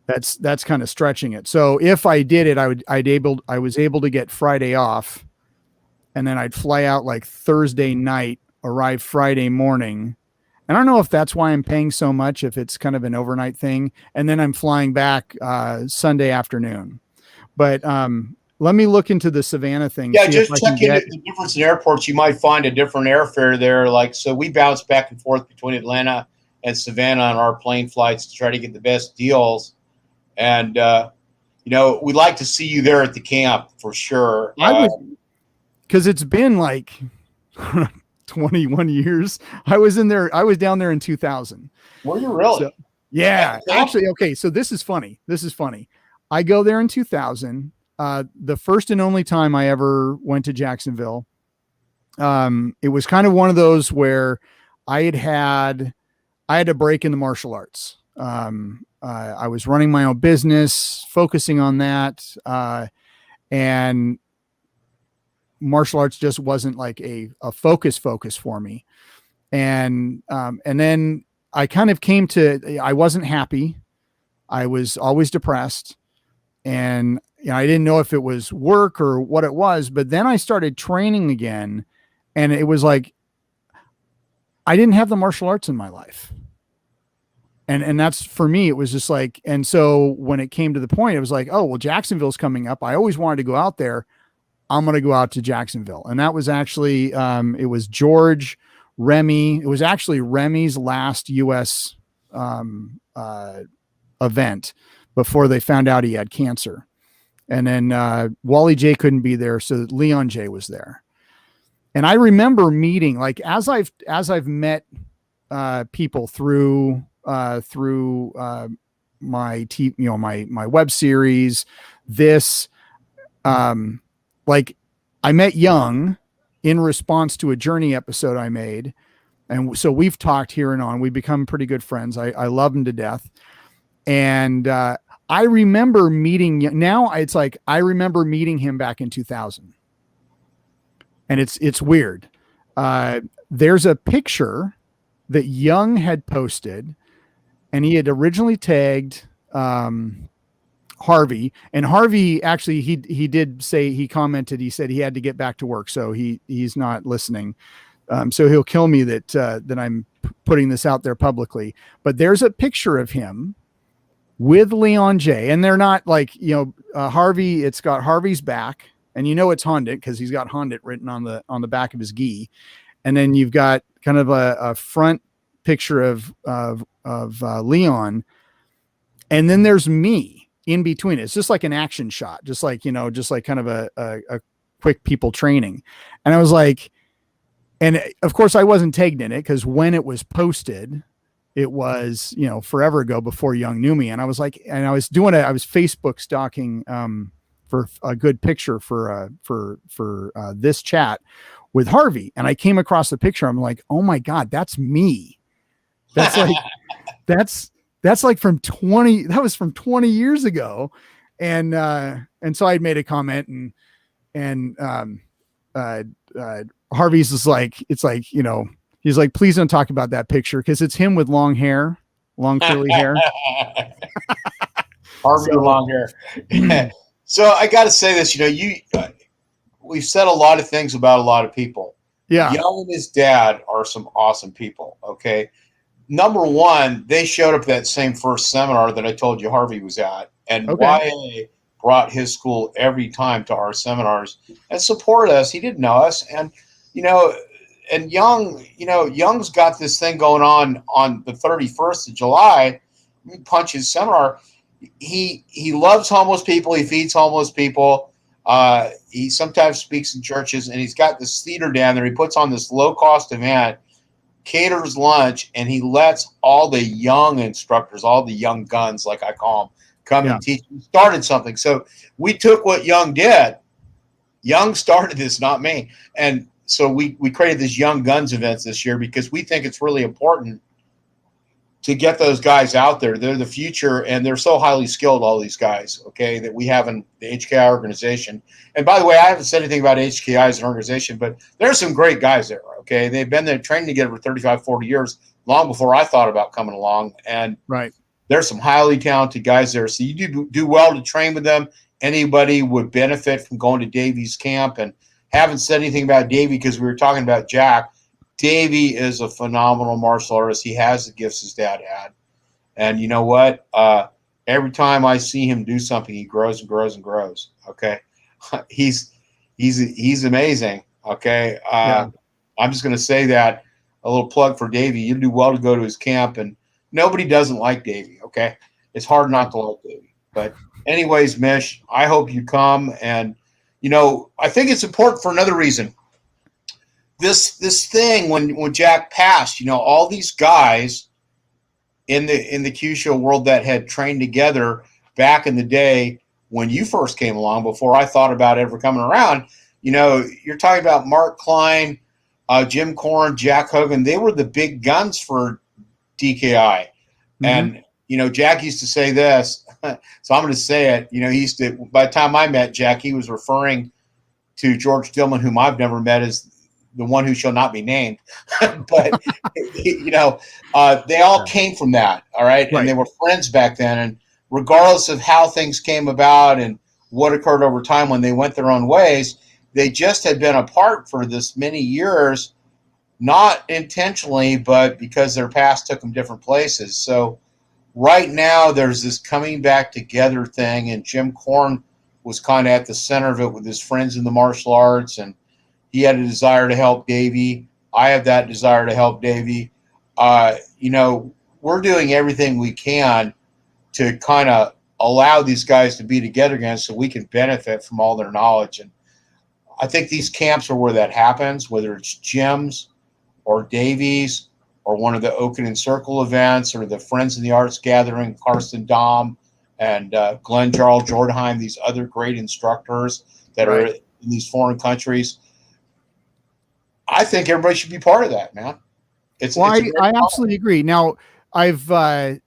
that's kind of stretching it. So if I did it, I was able to get Friday off, and then I'd fly out like Thursday night, arrive Friday morning. I don't know if that's why I'm paying so much, if it's kind of an overnight thing. And then I'm flying back Sunday afternoon. But let me look into the Savannah thing. Yeah, just check into the difference in airports. You might find a different airfare there. Like, so we bounce back and forth between Atlanta and Savannah on our plane flights to try to get the best deals. And, we'd like to see you there at the camp for sure. Because it's been like 21 years. I was down there in 2000. Were you really? So, yeah, actually. Okay. So this is funny. I go there in 2000. The first and only time I ever went to Jacksonville. It was kind of one of those where I had a break in the martial arts. I was running my own business, focusing on that. And martial arts just wasn't like a focus for me. And then I kind of came to, I wasn't happy. I was always depressed, and I didn't know if it was work or what it was, but then I started training again, and it was like, I didn't have the martial arts in my life. And that's, for me, it was just like, and so when it came to the point, it was like, oh, well, Jacksonville's coming up. I always wanted to go out there. I'm going to go out to Jacksonville. And that was actually, it was George, Remy. It was actually Remy's last U.S. Event before they found out he had cancer. And then Wally J couldn't be there, so Leon J was there. And I remember meeting, like, as I've met people through my my web series, like, I met Young in response to a Journey episode I made. And so we've talked here and on. We've become pretty good friends. I love him to death. And I remember meeting, now it's like, I remember meeting him back in 2000. And it's weird. There's a picture that Young had posted, and he had originally tagged Harvey, and Harvey actually, he did say, he commented, he said he had to get back to work, so he's not listening. So he'll kill me that I'm putting this out there publicly. But there's a picture of him with Leon J, and they're not like, Harvey, it's got Harvey's back, and it's Honda because he's got Honda written on the back of his gi. And then you've got kind of a front picture of Leon. And then there's me in between. It's just like an action shot, just like kind of a quick people training. And I was like, and of course I wasn't tagged in it, because when it was posted, it was, forever ago before Young knew me. And I was like, and I was Facebook stalking, for a good picture for this chat with Harvey. And I came across the picture. I'm like, oh my God, that's me. That's like, that's like that was from 20 years ago. And so I'd made a comment and Harvey's is like, it's like, he's like, please don't talk about that picture. Cause it's him with long curly hair. Harvey with long hair. So I got to say this, we've said a lot of things about a lot of people. Yeah. Young and his dad are some awesome people. Okay. Number one, they showed up at that same first seminar that I told you Harvey was at, and YA brought his school every time to our seminars and supported us. He didn't know us. And, and Young's got this thing going on the 31st of July. We punch his seminar. He loves homeless people. He feeds homeless people. He sometimes speaks in churches, and he's got this theater down there. He puts on this low-cost event, caters lunch, and he lets all the young instructors, all the young guns, like I call them, come and teach. He started something. So we took what Young did. Young started this, not me. And so we created this Young Guns events this year because we think it's really important to get those guys out there. They're the future, and they're so highly skilled, all these guys, okay, that we have in the HKI organization. And by the way, I haven't said anything about HKI as an organization, but there's some great guys there, okay? They've been there training together for 35, 40 years, long before I thought about coming along. And there's some highly talented guys there. So you do well to train with them. Anybody would benefit from going to Davey's camp. And haven't said anything about Davey because we were talking about Jack. Davey is a phenomenal martial artist. He has the gifts his dad had. And you know what? Every time I see him do something, he grows and grows and grows. Okay. He's amazing. Okay. I'm just going to say that, a little plug for Davey. You do well to go to his camp, and nobody doesn't like Davey. Okay. It's hard not to like Davey. But anyways, Mish, I hope you come. And, I think it's important for another reason. This thing when Jack passed, all these guys in the Kyushu world that had trained together back in the day when you first came along, before I thought about ever coming around, you're talking about Mark Klein, Jim Corrin, Jack Hogan. They were the big guns for DKI. Mm-hmm. And, Jack used to say this, so I'm going to say it. He used to, by the time I met Jack, he was referring to George Dillman, whom I've never met, as the one who shall not be named. But, they all came from that. All right. And they were friends back then. And regardless of how things came about and what occurred over time when they went their own ways, they just had been apart for this many years, not intentionally, but because their past took them different places. So right now there's this coming back together thing, and Jim Corrin was kind of at the center of it with his friends in the martial arts, and he had a desire to help Davey. I have that desire to help Davey. We're doing everything we can to kind of allow these guys to be together again so we can benefit from all their knowledge. And I think these camps are where that happens, whether it's Jim's or Davey's or one of the Oaken and Circle events or the Friends in the Arts gathering, Karsten Dahm and Glenn Jarl Jordheim, these other great instructors that are in these foreign countries. I think everybody should be part of that, man. I absolutely agree. Now, I've got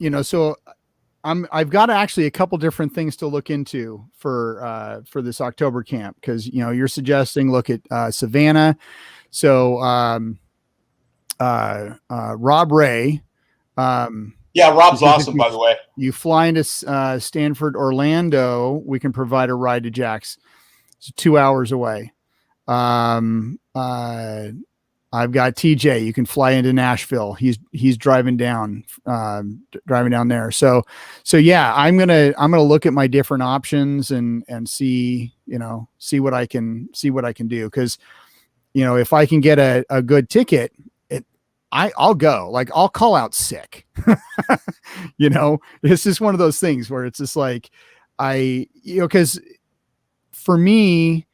actually a couple different things to look into for this October camp, because you're suggesting look at Savannah. So Rob Ray. Rob's awesome, by the way. You fly into Stanford, Orlando, we can provide a ride to Jack's. It's 2 hours away. I've got TJ. You can fly into Nashville. He's driving down there. So yeah, I'm gonna look at my different options and see what I can do. Cause if I can get a good ticket, I'll go. Like, I'll call out sick. This is one of those things where it's just like, cause for me,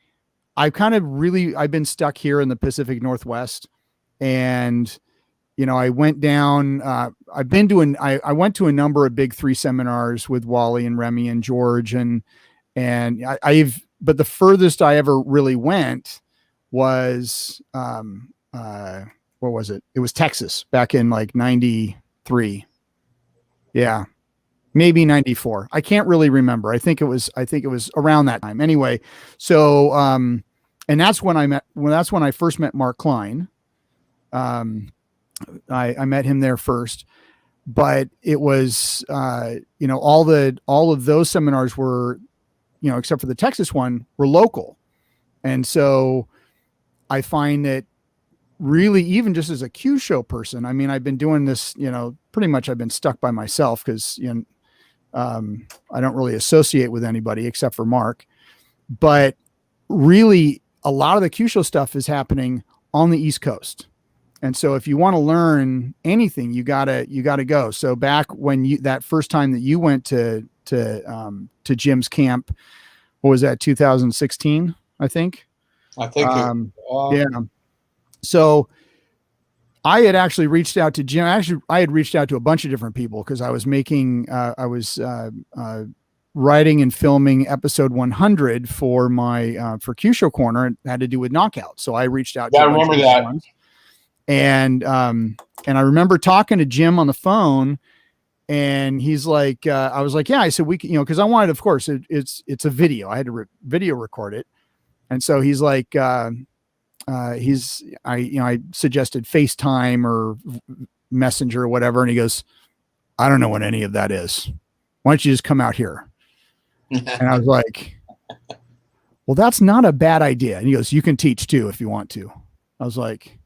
I've been stuck here in the Pacific Northwest, and I went down, I went to a number of big 3 seminars with Wally and Remy and George but the furthest I ever really went was, what was it? It was Texas back in like 93. Yeah. Maybe 94. I can't really remember. I think it was around that time. Anyway, so, and that's when I first met Mark Klein. I met him there first, but it was, all of those seminars were, except for the Texas one, were local. And so I find that really, even just as a Q show person, I mean, I've been doing this, pretty much I've been stuck by myself because, I don't really associate with anybody except for Mark, but really a lot of the Q show stuff is happening on the East Coast. And so if you want to learn anything, you gotta go. So back when that first time that you went to Jim's camp, what was that? 2016, I think. Yeah. So I had actually reached out to Jim. Actually, I had reached out to a bunch of different people because I was writing and filming episode 100 for my for Q Show Corner. It had to do with knockouts. So I reached out. Yeah, I remember that. And I remember talking to Jim on the phone, and he's like, I was like, yeah. I said we can, because I wanted, of course, it's a video. I had to video record it, and so he's like. I suggested FaceTime or Messenger or whatever. And he goes, I don't know what any of that is. Why don't you just come out here? And I was like, well, that's not a bad idea. And he goes, you can teach too, if you want to. I was like,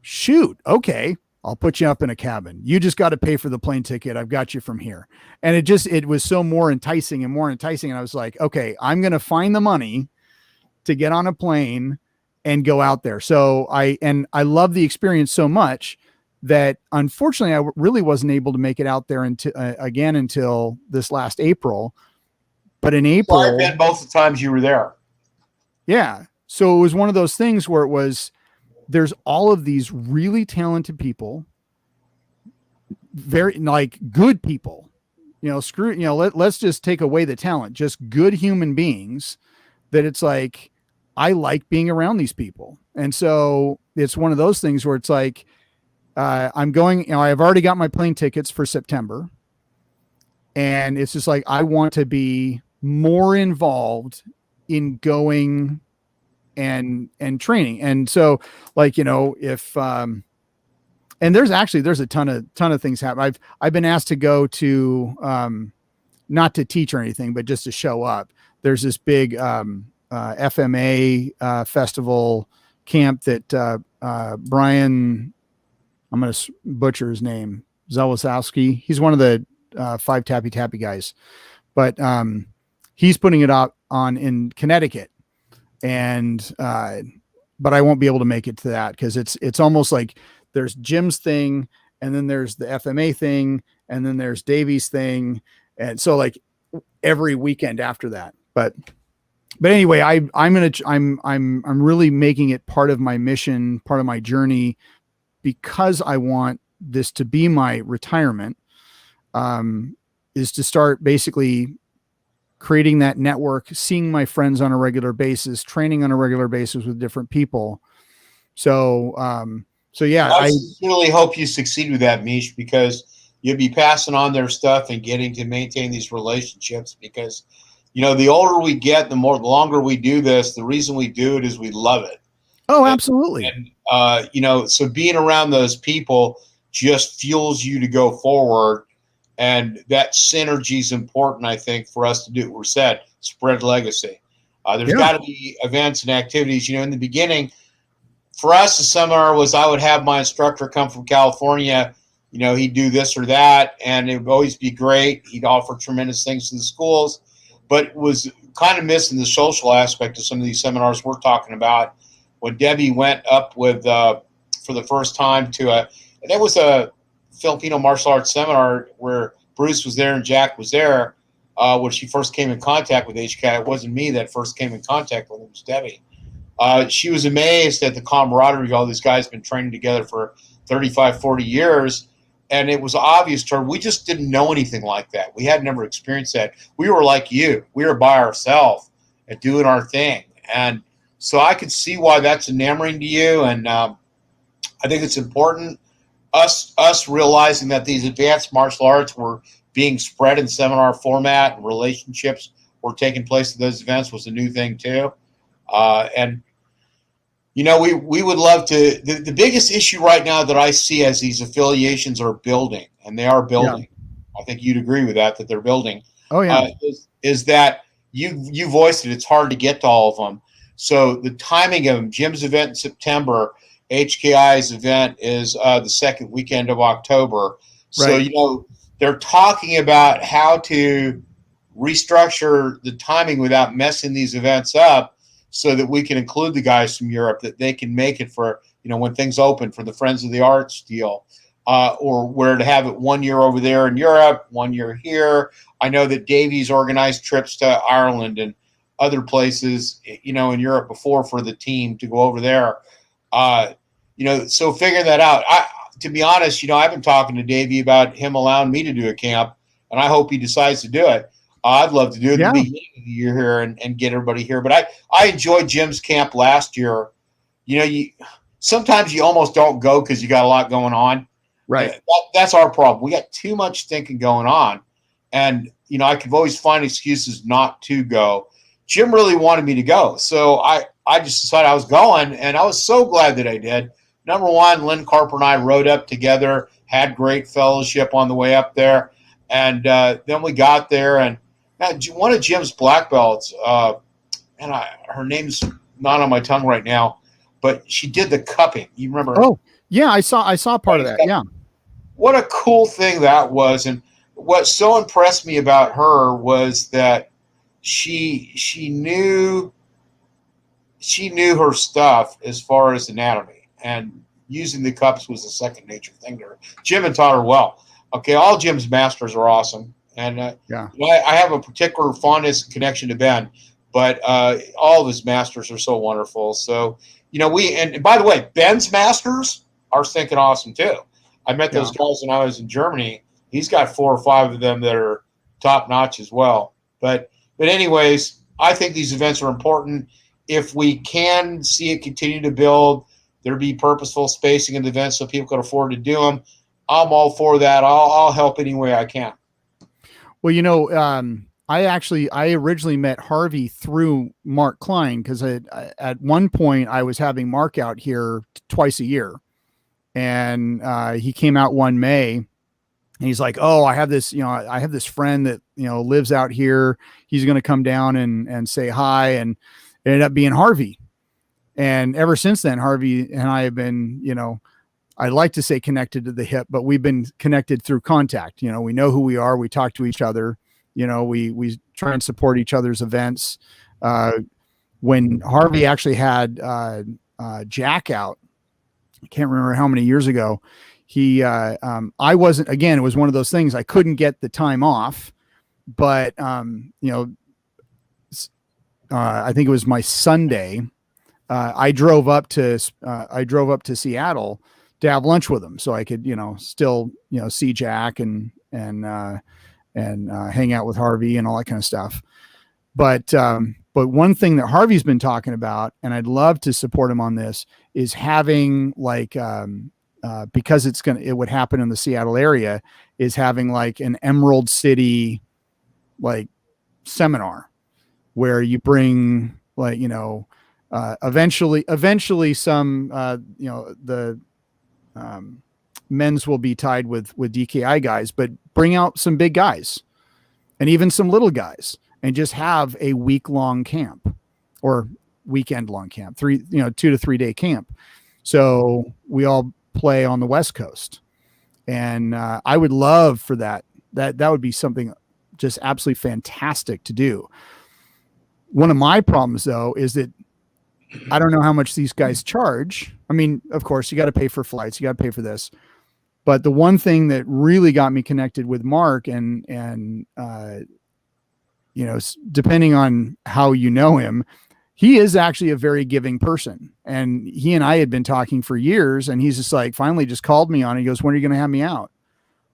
shoot. Okay. I'll put you up in a cabin. You just got to pay for the plane ticket. I've got you from here. And it was so more enticing and more enticing. And I was like, okay, I'm going to find the money to get on a plane and go out there. So I love the experience so much that unfortunately I really wasn't able to make it out there until this last April. But in April, I've been both the times you were there. Yeah. So it was one of those things where there's all of these really talented people, very like good people, let's just take away the talent, just good human beings that it's like, I like being around these people. And so it's one of those things where it's like, I'm going, I've already got my plane tickets for September. And it's just like, I want to be more involved in going and training. And so like, if, and there's a ton of things happen. I've been asked to go to, not to teach or anything, but just to show up. There's this big, FMA festival camp that Brian, I'm going to butcher his name, Zelwasowski. He's one of the 5 Tappy Tappy guys, but he's putting it up in Connecticut, and but I won't be able to make it to that because it's almost like there's Jim's thing, and then there's the FMA thing, and then there's Davies thing, and so like every weekend after that, But anyway, I'm really making it part of my mission, part of my journey, because I want this to be my retirement, is to start basically creating that network, seeing my friends on a regular basis, training on a regular basis with different people. So yeah, I really hope you succeed with that, Mish, because you'll be passing on their stuff and getting to maintain these relationships because the older we get, the longer we do this, the reason we do it is we love it. Oh, absolutely. And so being around those people just fuels you to go forward. And that synergy is important, I think, for us to do what we're said, spread legacy. There's got to be events and activities. In the beginning, for us, the seminar was I would have my instructor come from California. He'd do this or that, and it would always be great. He'd offer tremendous things to the schools. But was kind of missing the social aspect of some of these seminars we're talking about. When Debbie went up with, for the first time it was a Filipino martial arts seminar where Bruce was there and Jack was there when she first came in contact with HCAT. It wasn't me that first came in contact with it, was Debbie. She was amazed at the camaraderie all these guys have been training together for 35, 40 years. And it was obvious to her, we just didn't know anything like that. We had never experienced that. We were like you. We were by ourselves and doing our thing. And so I could see why that's enamoring to you. And I think it's important, us realizing that these advanced martial arts were being spread in seminar format and relationships were taking place at those events was a new thing too. And we would love to. The biggest issue right now that I see as these affiliations are building, and they are building. Yeah. I think you'd agree with that they're building. Oh yeah, is that you voiced it? It's hard to get to all of them. So the timing of them, Jim's event in September, HKI's event is the second weekend of October. So right. They're talking about how to restructure the timing without messing these events up, so that we can include the guys from Europe, that they can make it for, when things open for the Friends of the Arts deal, or where to have it 1 year over there in Europe, 1 year here. I know that Davies organized trips to Ireland and other places, in Europe before for the team to go over there. So figuring that out. To be honest, I've been talking to Davey about him allowing me to do a camp, and I hope he decides to do it. I'd love to do it at the beginning of the year here and get everybody here. But I enjoyed Jim's camp last year. Sometimes you almost don't go because you got a lot going on. Right. That's our problem. We got too much thinking going on. And, I could always find excuses not to go. Jim really wanted me to go. So I just decided I was going, and I was so glad that I did. Number one, Lynn Carper and I rode up together, had great fellowship on the way up there. And then we got there, and one of Jim's black belts, her name's not on my tongue right now, but she did the cupping. You remember? Oh, yeah, I saw part of that. Yeah. What a cool thing that was. And what so impressed me about her was that she knew her stuff as far as anatomy, and using the cups was a second nature thing to her. Jim had taught her well. Okay, all Jim's masters are awesome. And I have a particular fondness and connection to Ben, but all of his masters are so wonderful. So, and by the way, Ben's masters are stinking awesome too. I met those guys when I was in Germany. He's got 4 or 5 of them that are top notch as well. But anyways, I think these events are important. If we can see it continue to build, there be purposeful spacing in the events so people can afford to do them. I'm all for that. I'll help any way I can. Well, I originally met Harvey through Mark Klein, because at one point I was having Mark out here twice a year, and he came out one May, and he's like, "Oh, I have this friend that lives out here. He's going to come down and say hi," and it ended up being Harvey. And ever since then, Harvey and I have been, I'd like to say connected to the hip, but we've been connected through contact. We know who we are. We talk to each other. We try and support each other's events. When Harvey actually had Jack out, I can't remember how many years ago, I wasn't, again, it was one of those things I couldn't get the time off, but I think it was my Sunday. I drove up to Seattle to have lunch with him, so I could, still, see Jack and hang out with Harvey and all that kind of stuff. But one thing that Harvey's been talking about, and I'd love to support him on this, is having because it would happen in the Seattle area, is having like an Emerald City, seminar where you bring eventually some, the men's will be tied with DKI guys, but bring out some big guys and even some little guys, and just have a week-long camp or weekend-long camp, 2 to 3 day camp. So we all play on the West Coast, and I would love for that. That would be something just absolutely fantastic to do. One of my problems, though, is that I don't know how much these guys charge. I mean, of course, you got to pay for flights, you got to pay for this. But the one thing that really got me connected with Mark, and depending on how you know him, he is actually a very giving person. And he and I had been talking for years, and he's just like, finally just called me on it. He goes, when are you going to have me out?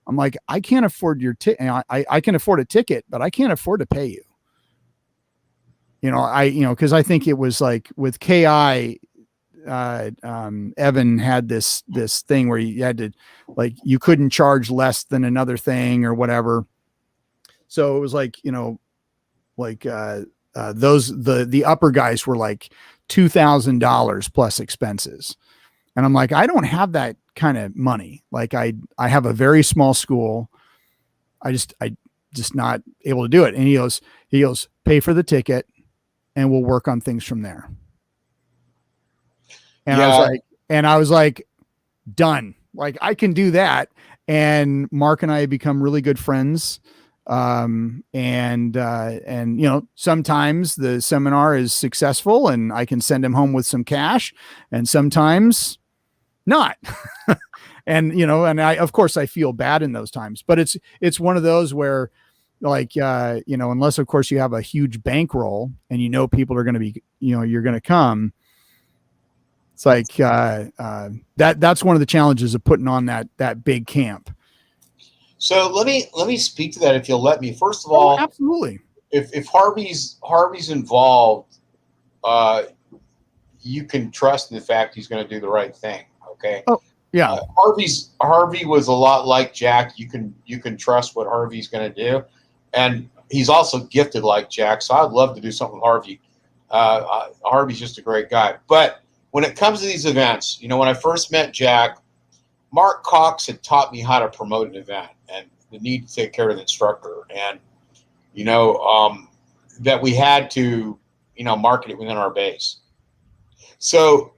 I'm like, I can't afford your ticket. I can afford a ticket, but I can't afford to pay you. Cause I think it was like with KI, Evan had this thing where you had to, like, you couldn't charge less than another thing or whatever. So it was like, the upper guys were like $2,000 plus expenses. And I'm like, I don't have that kind of money. Like I have a very small school. I just not able to do it. And he goes, pay for the ticket and we'll work on things from there. And Yeah. I was like, done. Like I can do that. And Mark and I have become really good friends. And sometimes the seminar is successful and I can send him home with some cash, and sometimes not. And of course I feel bad in those times, but it's one of those where, like, unless of course you have a huge bankroll and people are going to be, you're going to come. It's like, that's one of the challenges of putting on that big camp. So let me speak to that, if you'll let me. First of all, absolutely. If Harvey's involved, you can trust in the fact he's going to do the right thing. Okay. Oh yeah. Harvey was a lot like Jack. You can trust what Harvey's going to do, and he's also gifted like Jack. So I'd love to do something with Harvey. Harvey's just a great guy. But when it comes to these events, when I first met Jack, Mark Cox had taught me how to promote an event and the need to take care of the instructor, and that we had to market it within our base. So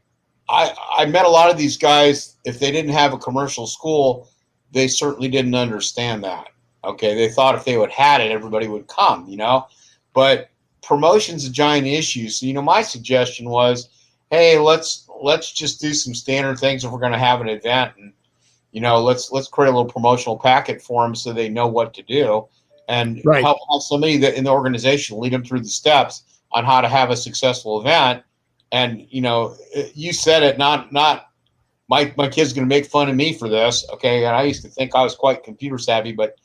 I met a lot of these guys. If they didn't have a commercial school, they certainly didn't understand that. Okay, they thought if they would had it, everybody would come. But promotion's a giant issue. So my suggestion was, hey, let's just do some standard things if we're going to have an event, and let's create a little promotional packet for them so they know what to do, and help somebody that in the organization lead them through the steps on how to have a successful event. And you said it, not my kid's going to make fun of me for this. Okay, and I used to think I was quite computer savvy, but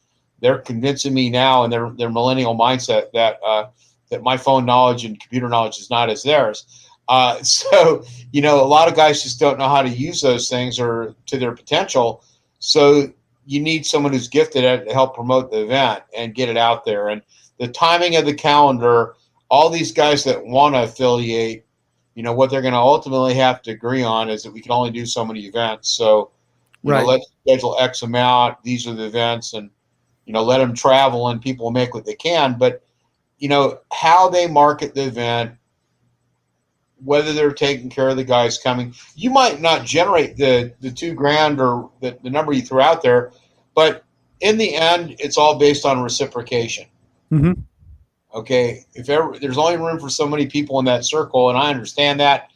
they're convincing me now in their millennial mindset that my phone knowledge and computer knowledge is not as theirs. So a lot of guys just don't know how to use those things or to their potential. So you need someone who's gifted at it to help promote the event and get it out there. And the timing of the calendar, all these guys that want to affiliate, what they're going to ultimately have to agree on is that we can only do so many events. So, let's schedule X amount. These are the events, and, let them travel and people will make what they can. But, how they market the event, whether they're taking care of the guys coming, you might not generate the $2,000 or the number you threw out there, but in the end, it's all based on reciprocation. Mm-hmm. Okay. If ever there's only room for so many people in that circle, and I understand that,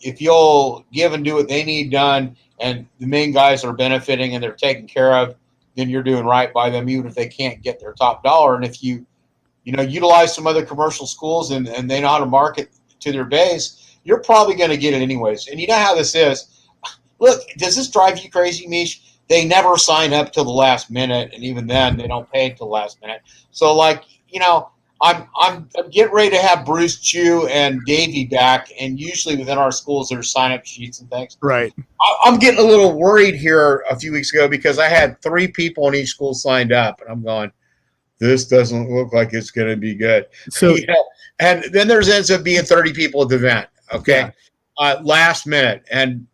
if you'll give and do what they need done, and the main guys are benefiting and they're taken care of, then you're doing right by them, even if they can't get their top dollar. And if you utilize some other commercial schools and they know how to market to their base, you're probably going to get it anyways. And you know how this is. Look, does this drive you crazy, Mish? They never sign up till the last minute, and even then, they don't pay till the last minute. So, I'm getting ready to have Bruce Chu and Davey back, and usually within our schools, there's sign-up sheets and things. Right. I'm getting a little worried here a few weeks ago because I had 3 people in each school signed up, and I'm going, this doesn't look like it's going to be good. So, and then there's ends up being 30 people at the event. Okay. Yeah. Last minute. And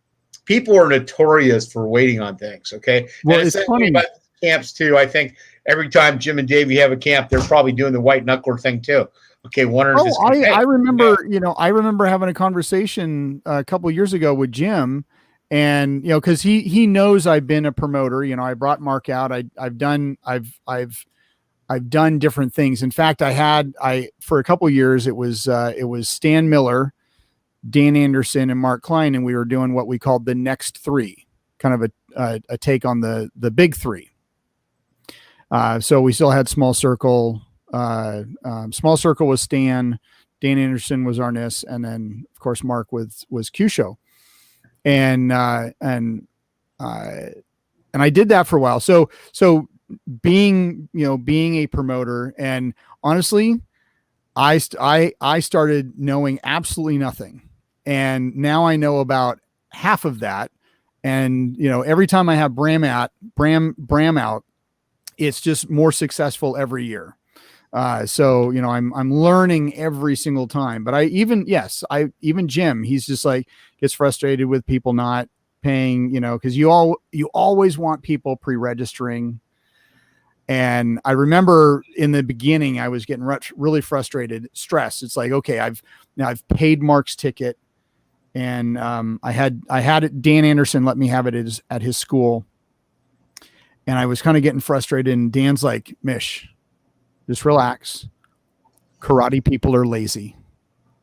people are notorious for waiting on things. Okay. Well, and it's funny about camps too. I think every time Jim and Davey have a camp, they're probably doing the white knuckler thing too. Okay. I remember, I remember having a conversation a couple of years ago with Jim, and, cause he knows I've been a promoter. I brought Mark out. I've done different things. In fact, for a couple of years, it was Stan Miller, Dan Anderson, and Mark Klein. And we were doing what we called the next 3, kind of a take on the big 3. So we still had small circle, Small Circle was Stan. Dan Anderson was Arnis, and then of course Mark was Q-Show, and I did that for a while. So being a promoter, and honestly, I started knowing absolutely nothing, and now I know about half of that. And every time I have Bram out, it's just more successful every year. So I'm learning every single time. But even Jim, he's just like gets frustrated with people not paying, because you always want people pre-registering. And I remember in the beginning, I was getting really frustrated, stressed. It's like, okay, I've paid Mark's ticket, and I had it. Dan Anderson let me have it at his school, and I was kind of getting frustrated. And Dan's like, Mish, just relax. Karate people are lazy.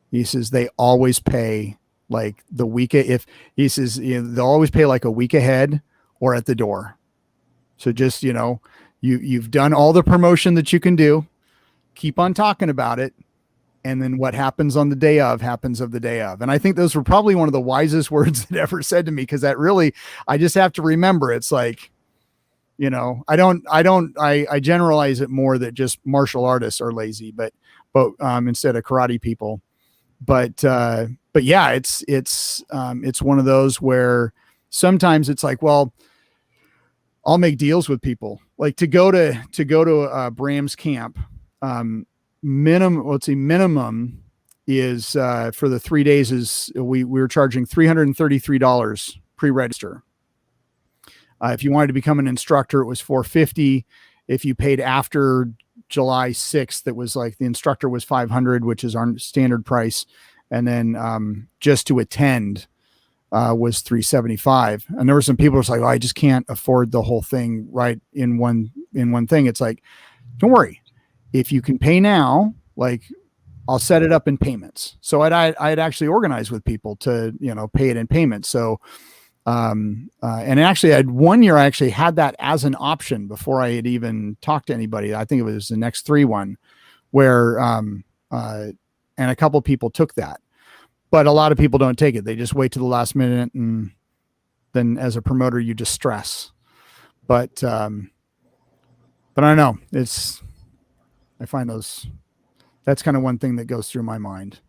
He says they always pay like the week. He says they'll always pay like a week ahead or at the door. So just you've done all the promotion that you can do. Keep on talking about it. And then what happens on the day of happens of the day of. And I think those were probably one of the wisest words that ever said to me, because that really, I just have to remember, it's like, I generalize it more that just martial artists are lazy, but instead of karate people, but yeah, it's one of those where sometimes it's like, well, I'll make deals with people, like to go to Bram's camp. Minimum is for the 3 days is we were charging $333 pre-register. If you wanted to become an instructor, it was $450. If you paid after July 6th, it was like the instructor was $500, which is our standard price. And then just to attend was $375. And there were some people who were like, oh, I just can't afford the whole thing right in one thing. It's like, don't worry. If you can pay now, like I'll set it up in payments. So I'd actually organize with people to, pay it in payments. So, and actually I had 1 year, I actually had that as an option before I had even talked to anybody. I think it was the next 3-1 where, and a couple of people took that, but a lot of people don't take it. They just wait to the last minute. And then as a promoter, you just stress, but I don't know. I find that's kind of one thing that goes through my mind.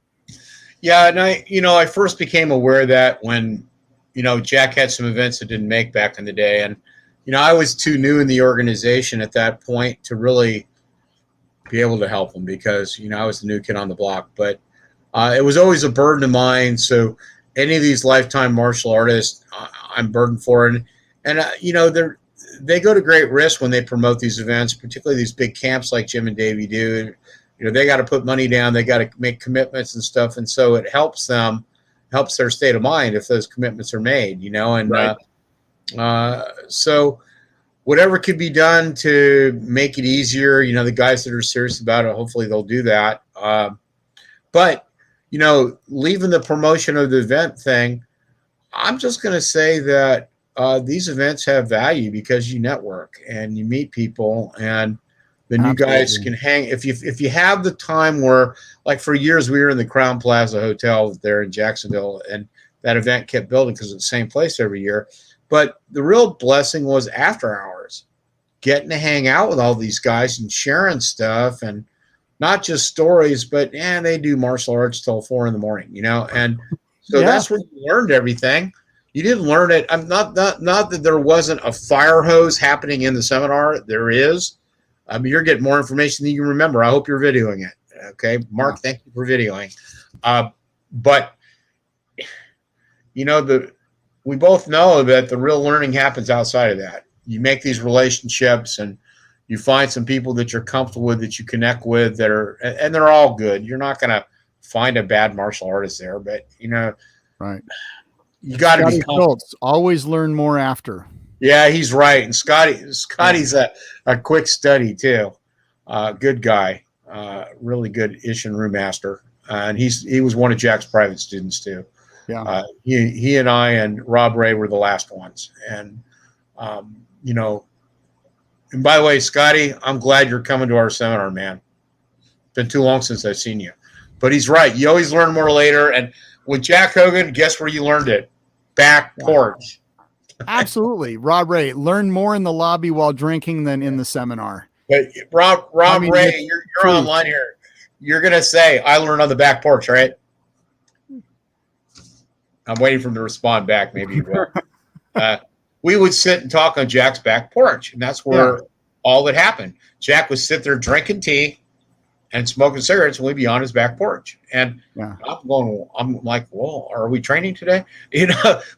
Yeah. And I first became aware of that when, Jack had some events that didn't make back in the day. And, I was too new in the organization at that point to really be able to help them because, I was the new kid on the block, but it was always a burden of mine. So any of these lifetime martial artists, I'm burdened for. And they go to great risk when they promote these events, particularly these big camps like Jim and Davey do. They got to put money down, they got to make commitments and stuff. And so it helps their state of mind if those commitments are made, and right. So whatever could be done to make it easier, the guys that are serious about it, hopefully they'll do that. But, leaving the promotion of the event thing, I'm just going to say that these events have value because you network and you meet people, and then you guys can hang. If you have the time where, like for years, we were in the Crown Plaza Hotel there in Jacksonville, and that event kept building because it's the same place every year. But the real blessing was after hours, getting to hang out with all these guys and sharing stuff, and not just stories, but they do martial arts till 4 a.m, and so that's where you learned everything. You didn't learn it. I'm not that there wasn't a fire hose happening in the seminar. There is. You're getting more information than you remember. I hope you're videoing it. Okay, Mark, thank you for videoing. But we both know that the real learning happens outside of that. You make these relationships, and you find some people that you're comfortable with, that you connect with, and they're all good. You're not going to find a bad martial artist there, but right. You got to be Schultz, always learn more after. Yeah, he's right. And Scotty's a quick study too. Good guy, really good Ishin master, and he was one of Jack's private students too. Yeah, he and I and Rob Ray were the last ones, and And by the way, Scotty, I'm glad you're coming to our seminar, man. Been too long since I've seen you. But he's right. You always learn more later. And with Jack Hogan, guess where you learned it? Back porch. Absolutely. Rob Ray, learn more in the lobby while drinking than in the seminar. But Rob Ray, you're online here. You're going to say, I learned on the back porch, right? I'm waiting for him to respond back. Maybe he will. We would sit and talk on Jack's back porch, and that's where all that happened. Jack would sit there drinking tea and smoking cigarettes, and we'd be on his back porch. And I'm like, well, are we training today?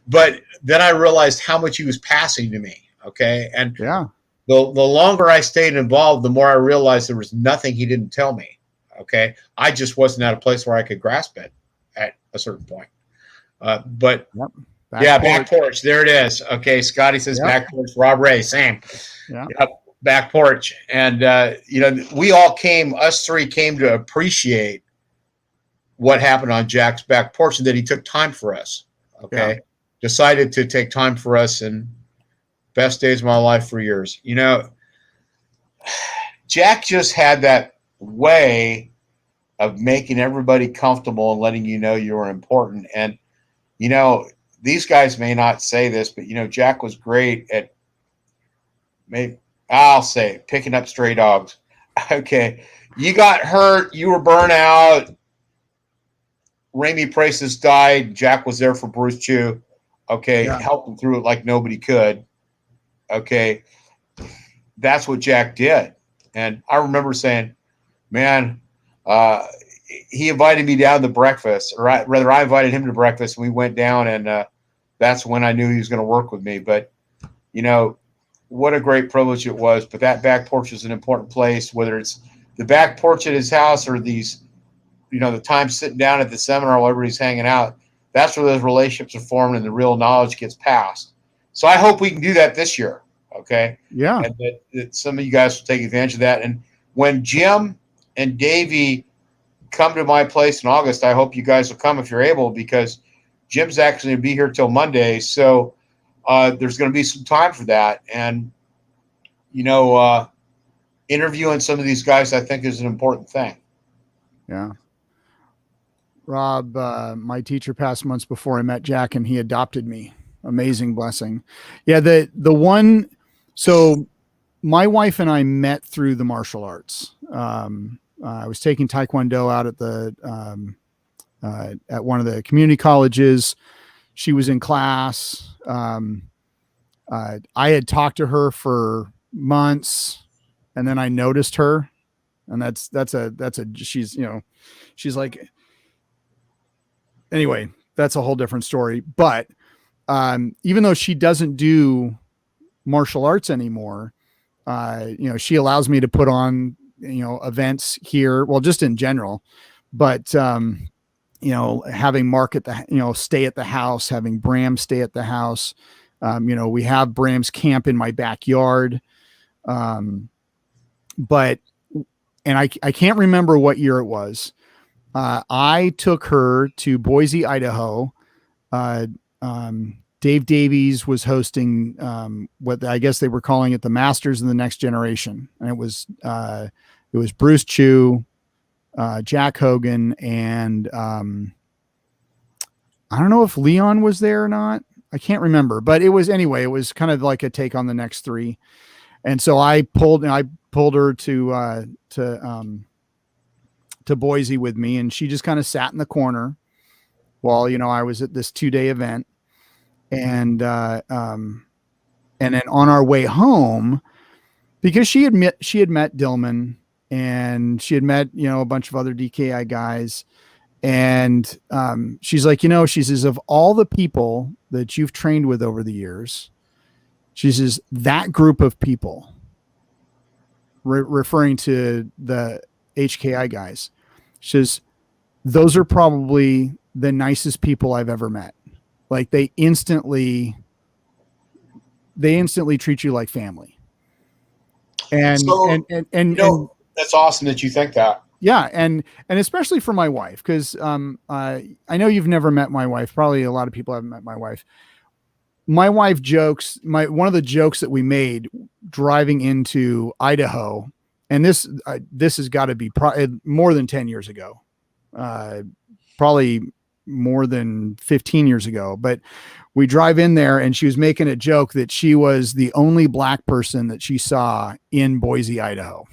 But then I realized how much he was passing to me. Okay. And the longer I stayed involved, the more I realized there was nothing he didn't tell me. Okay. I just wasn't at a place where I could grasp it at a certain point. But back porch. There it is. Okay. Scotty says back porch. Rob Ray, same. Back porch. And, us three came to appreciate what happened on Jack's back porch, and that he took time for us. Okay. Decided to take time for us, and best days of my life for years. Jack just had that way of making everybody comfortable and letting you know you were important. And, these guys may not say this, but, Jack was great at I'll say it, picking up stray dogs. Okay. You got hurt. You were burnt out. Ramey Prices died. Jack was there for Bruce Chew. Okay. Helped him through it like nobody could. Okay. That's what Jack did. And I remember saying, man, he invited me down to breakfast, or rather I invited him to breakfast, and we went down, and that's when I knew he was going to work with me. But, what a great privilege it was. But that back porch is an important place, whether it's the back porch at his house or these, the time sitting down at the seminar while everybody's hanging out. That's where those relationships are formed and the real knowledge gets passed. So I hope we can do that this year. Okay. Yeah. And that some of you guys will take advantage of that. And when Jim and Davey come to my place in August, I hope you guys will come if you're able, because Jim's actually going to be here till Monday. So there's going to be some time for that. And, interviewing some of these guys, I think, is an important thing. Yeah. Rob, my teacher passed months before I met Jack, and he adopted me. Amazing blessing. Yeah. So my wife and I met through the martial arts. I was taking Taekwondo out at one of the community colleges. She was in class. I had talked to her for months, and then I noticed her, and she's like, anyway, that's a whole different story. But even though she doesn't do martial arts anymore, she allows me to put on, events here. Well, just in general, but, having Mark stay at the house, having Bram stay at the house. We have Bram's camp in my backyard. And I can't remember what year it was. I took her to Boise, Idaho. Dave Davies was hosting what I guess they were calling it the Masters of the Next Generation. And it was Bruce Chew, Jack Hogan, and I don't know if Leon was there or not. I can't remember, but it was kind of like a take on the next three. And so I pulled her to Boise with me, and she just kind of sat in the corner while, I was at this 2-day event. And then on our way home, because she had met Dillman, and she had met, a bunch of other DKI guys. And she's like, she says, of all the people that you've trained with over the years, she says, that group of people, referring to the HKI guys, she says, those are probably the nicest people I've ever met. Like they instantly treat you like family. And that's awesome that you think that. Yeah. And especially for my wife, because I know you've never met my wife. Probably a lot of people haven't met my wife. My wife jokes, one of the jokes that we made driving into Idaho and this has got to be more than 10 years ago, probably more than 15 years ago. But we drive in there, and she was making a joke that she was the only black person that she saw in Boise, Idaho.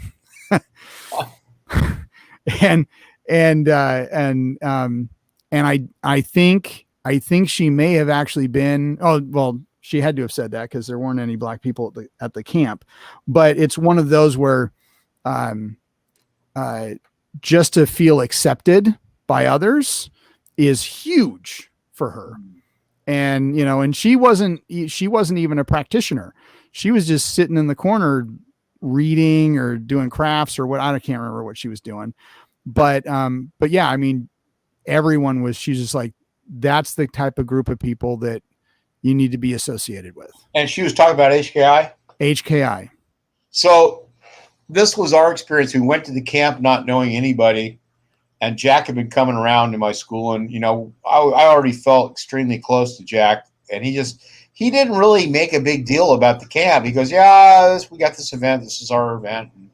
and I think she may have actually been, oh, well, she had to have said that because there weren't any black people at the camp. But it's one of those where just to feel accepted by others is huge for her. And, and she wasn't even a practitioner. She was just sitting in the corner reading or doing crafts or what. I can't remember what she was doing, but yeah, I mean, she's just like, that's the type of group of people that you need to be associated with. And she was talking about HKI. So this was our experience. We went to the camp not knowing anybody, and Jack had been coming around to my school, and I already felt extremely close to Jack, and he didn't really make a big deal about the camp. He goes, yeah, we got this event. This is our event. And,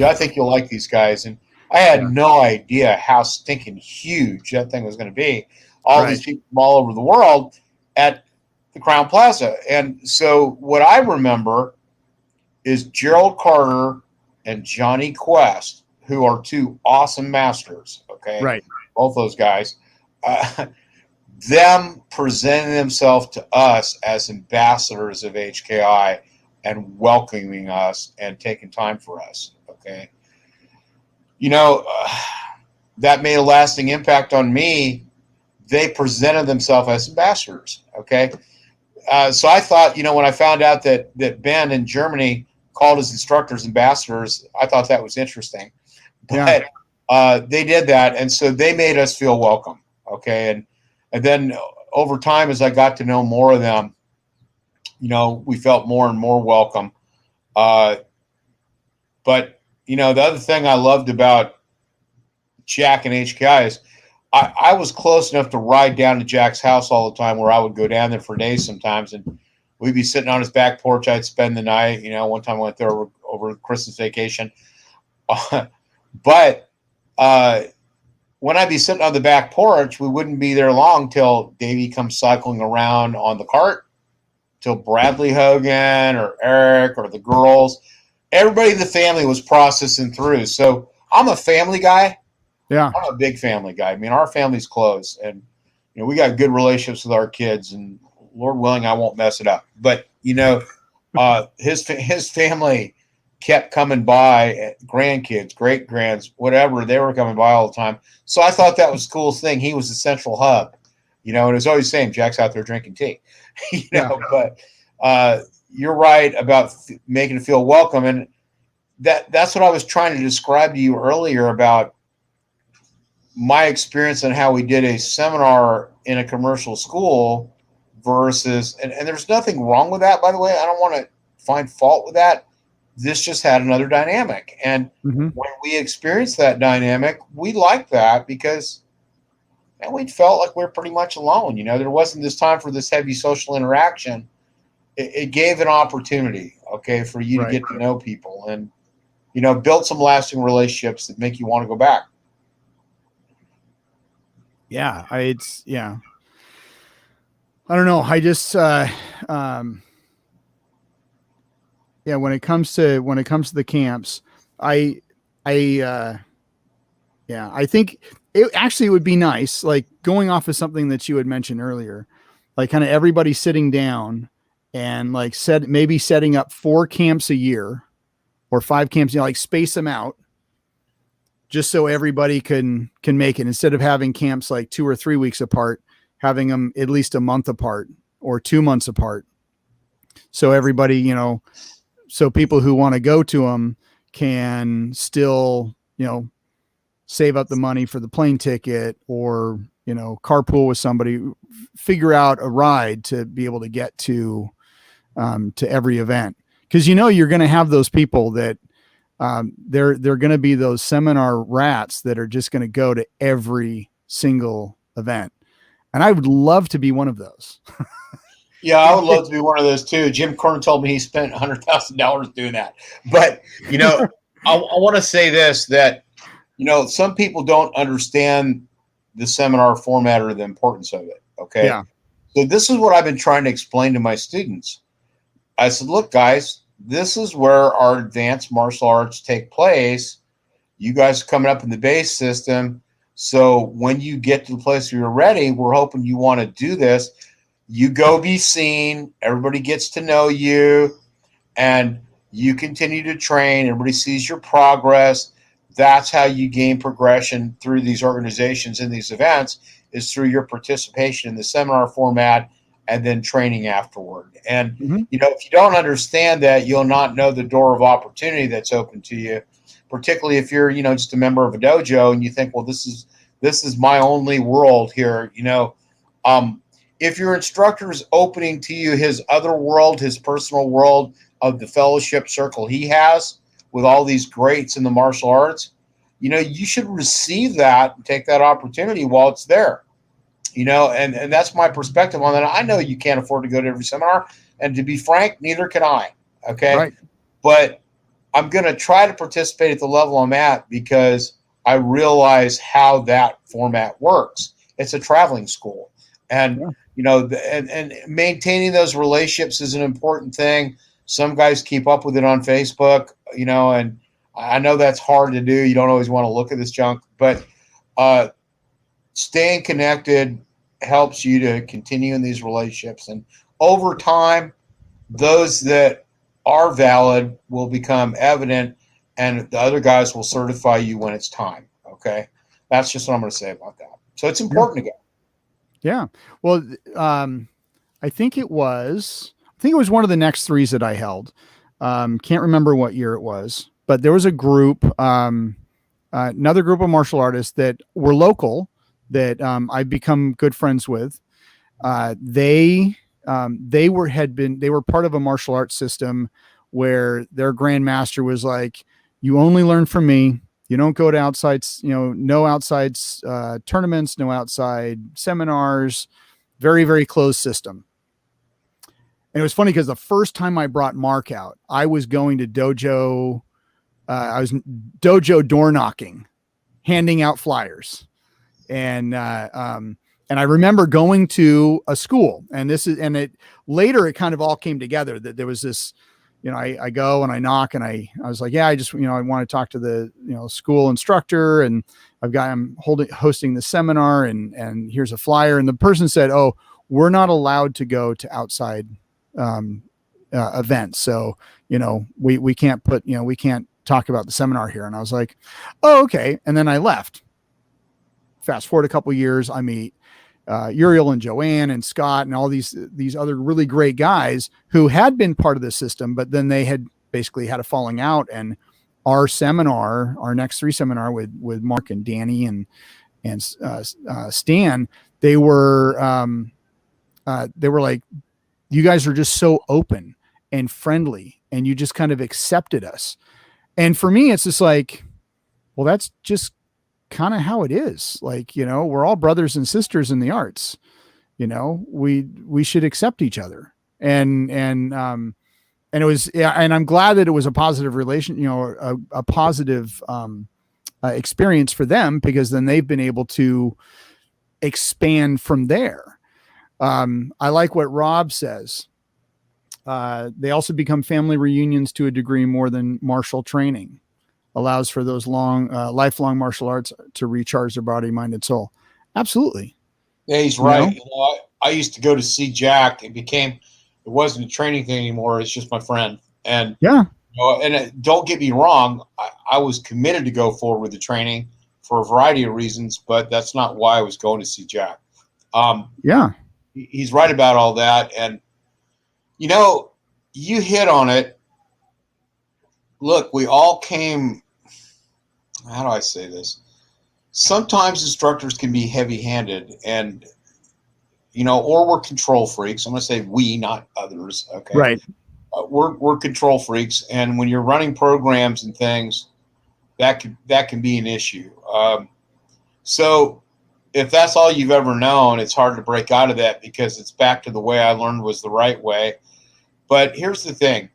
I think you'll like these guys. And I had no idea how stinking huge that thing was going to be. All these people from all over the world at the Crown Plaza. And so what I remember is Gerald Carter and Johnny Quest, who are two awesome masters. Okay. Right. Both those guys. Them presenting themselves to us as ambassadors of HKI and welcoming us and taking time for us. Okay. That made a lasting impact on me. They presented themselves as ambassadors. Okay. So I thought, when I found out that Ben in Germany called his instructors ambassadors, I thought that was interesting. But they did that. And so they made us feel welcome. Okay. And then over time, as I got to know more of them, we felt more and more welcome. But, the other thing I loved about Jack and HKI is I was close enough to ride down to Jack's house all the time, where I would go down there for days sometimes. And we'd be sitting on his back porch. I'd spend the night. One time I went there over Christmas vacation. But when I'd be sitting on the back porch, we wouldn't be there long till Davey comes cycling around on the cart, till Bradley Hogan or Eric or the girls. Everybody in the family was processing through. So I'm a family guy. Yeah. I'm a big family guy. I mean, our family's close, and we got good relationships with our kids, and Lord willing, I won't mess it up. But his family kept coming by, grandkids, great grands, whatever, they were coming by all the time. So I thought that was the coolest thing. He was the central hub, and it was always the same. Jack's out there drinking tea, But you're right about making it feel welcome, and that's what I was trying to describe to you earlier about my experience and how we did a seminar in a commercial school versus, and there's nothing wrong with that, by the way. I don't want to find fault with that. This just had another dynamic. And when we experienced that dynamic, we liked that because we felt like we were pretty much alone. There wasn't this time for this heavy social interaction. It gave an opportunity, for you to get to know people and, build some lasting relationships that make you want to go back. Yeah. I don't know. I just, when it comes to the camps, I think it actually would be nice, like going off of something that you had mentioned earlier, like kind of everybody sitting down and like maybe setting up 4 camps a year or 5 camps, like space them out just so everybody can make it, instead of having camps like 2 or 3 weeks apart, having them at least a month apart or 2 months apart. So everybody, so people who want to go to them can still, save up the money for the plane ticket or, carpool with somebody, figure out a ride to be able to get to every event. Cause you're going to have those people that, they're going to be those seminar rats that are just going to go to every single event. And I would love to be one of those. Yeah, I would love to be one of those too. Jim Kern told me he spent $100,000 doing that. But, I want to say this, that, some people don't understand the seminar format or the importance of it. Okay. Yeah. So this is what I've been trying to explain to my students. I said, look, guys, this is where our advanced martial arts take place. You guys are coming up in the base system. So when you get to the place where you're ready, we're hoping you want to do this. You go be seen. Everybody gets to know you. And you continue to train. Everybody sees your progress. That's how you gain progression through these organizations and these events, is through your participation in the seminar format and then training afterward. And, if you don't understand that, you'll not know the door of opportunity that's open to you, particularly if you're, just a member of a dojo and you think, well, this is my only world here. If your instructor is opening to you his other world, his personal world of the fellowship circle he has with all these greats in the martial arts, you should receive that and take that opportunity while it's there. And that's my perspective on that. I know you can't afford to go to every seminar, and to be frank, neither can I. Okay. Right. But I'm going to try to participate at the level I'm at because I realize how that format works. It's a traveling school, and and maintaining those relationships is an important thing. Some guys keep up with it on Facebook, and I know that's hard to do. You don't always want to look at this junk, but staying connected helps you to continue in these relationships. And over time, those that are valid will become evident, and the other guys will certify you when it's time. Okay. That's just what I'm going to say about that. So it's important to go. Yeah. Well, I think it was one of the next threes that I held. Can't remember what year it was, but there was a group, another group of martial artists that were local that I've become good friends with. They were part of a martial arts system where their grandmaster was like, you only learn from me. You don't go to outside, no outside tournaments, no outside seminars, very, very closed system. And it was funny because the first time I brought Mark out, I was going to dojo. I was dojo door knocking, handing out flyers. And I remember going to a school, and later it kind of all came together that there was this, I go and I knock, and I was like, yeah, I just, I want to talk to the, school instructor, and I'm hosting the seminar, and here's a flyer. And the person said, oh, we're not allowed to go to outside events. So, we can't we can't talk about the seminar here. And I was like, oh, okay. And then I left. Fast forward a couple of years, I meet Uriel and Joanne and Scott and all these other really great guys who had been part of the system, but then they had basically had a falling out. And our next three seminar with Mark and Danny and Stan, they were like, you guys are just so open and friendly, and you just kind of accepted us. And for me, it's just like, well, that's just kind of how it is. Like, we're all brothers and sisters in the arts. We should accept each other. And it was, and I'm glad that it was a positive relation, a positive experience for them, because then they've been able to expand from there. I like what Rob says. They also become family reunions to a degree more than martial training. Allows for those lifelong martial arts to recharge their body, mind, and soul. Absolutely. Yeah, he's right. I used to go to see Jack. It wasn't a training thing anymore. It's just my friend. And don't get me wrong. I was committed to go forward with the training for a variety of reasons, but that's not why I was going to see Jack. He's right about all that. And, you hit on it. Look, we all came, how do I say this? Sometimes instructors can be heavy-handed and, or we're control freaks. I'm going to say we, not others. Okay. Right. We're control freaks. And when you're running programs and things, that can be an issue. So if that's all you've ever known, it's hard to break out of that, because it's back to the way I learned was the right way. But here's the thing.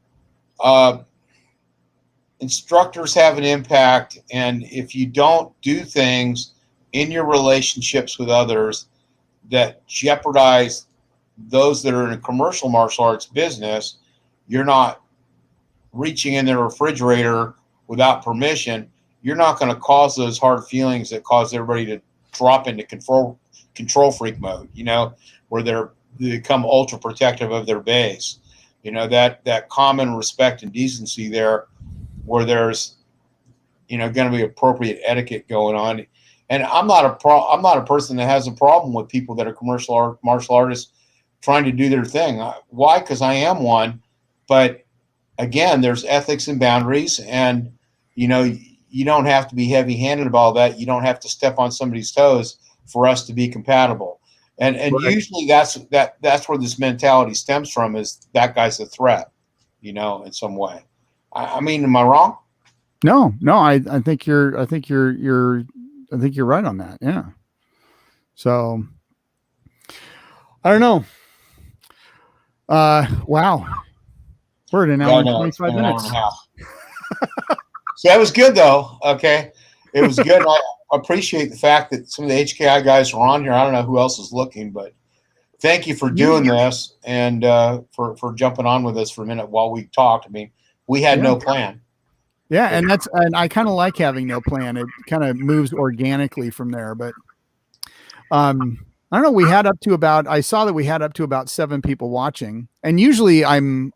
instructors have an impact, and if you don't do things in your relationships with others that jeopardize those that are in a commercial martial arts business, you're not reaching in their refrigerator without permission. You're not going to cause those hard feelings that cause everybody to drop into control freak mode, where they become ultra protective of their base. That common respect and decency there, where there's going to be appropriate etiquette going on. And I'm not a person that has a problem with people that are martial artists trying to do their thing. Why? Because I am one. But again, there's ethics and boundaries, and you don't have to be heavy-handed about all that. You don't have to step on somebody's toes for us to be compatible. And right. Usually that's where this mentality stems from, is that guy's a threat, in some way. I mean, am I wrong? No, I think you're right on that. Yeah. So I don't know. Wow. We're at an hour and 25 minutes. So that was good though. Okay. It was good. I appreciate the fact that some of the HKI guys are on here. I don't know who else is looking, but thank you for doing this and for jumping on with us for a minute while we talked. I mean, we had no plan. Yeah, and I kind of like having no plan. It kind of moves organically from there. But I don't know. I saw that we had up to about 7 people watching, and usually I'm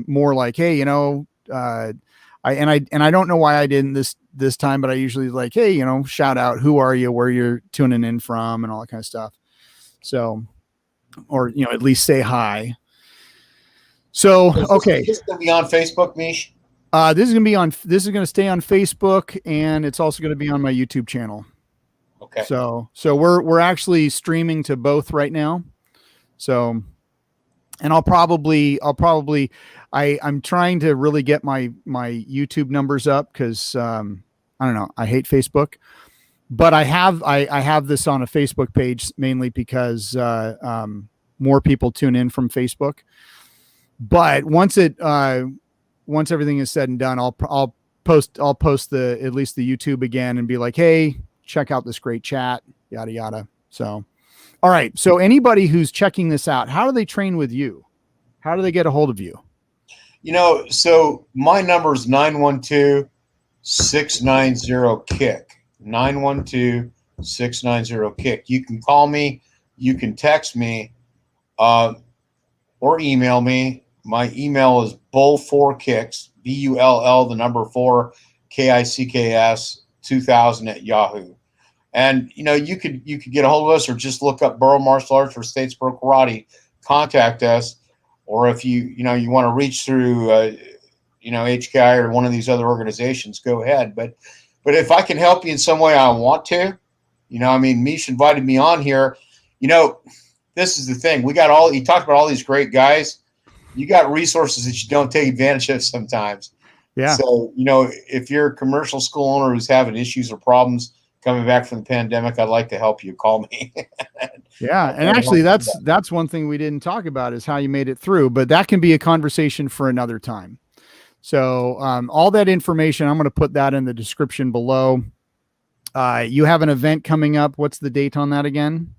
more like, hey, I don't know why I didn't this time, but I usually like, hey, shout out, who are you, where you're tuning in from, and all that kind of stuff. So, or at least say hi. So okay, is this gonna be on Facebook, Mish? This is going to stay on Facebook, and it's also going to be on my YouTube channel. Okay. So we're actually streaming to both right now. So, and I'm trying to really get my YouTube numbers up, because I don't know, I hate Facebook, but I have this on a Facebook page mainly because more people tune in from Facebook. But once everything is said and done, I'll post at least the YouTube again and be like, hey, check out this great chat, yada yada. So, all right. So anybody who's checking this out, how do they train with you? How do they get a hold of you? So my number is 912-690-KICK. 912-690-KICK. You can call me, you can text me, or email me. My email is bull4kicks, BULL, the number 4, KICKS 2000 @Yahoo. And you could get a hold of us, or just look up Borough Martial Arts or Statesboro Karate, contact us. Or if you want to reach through HKI or one of these other organizations, go ahead. But if I can help you in some way, I want to. Mish invited me on here. This is the thing. You talked about all these great guys. You got resources that you don't take advantage of sometimes. Yeah. So, if you're a commercial school owner who's having issues or problems coming back from the pandemic, I'd like to help you. Call me. Yeah. And actually that's one thing we didn't talk about, is how you made it through, but that can be a conversation for another time. So, all that information, I'm going to put that in the description below. You have an event coming up. What's the date on that again?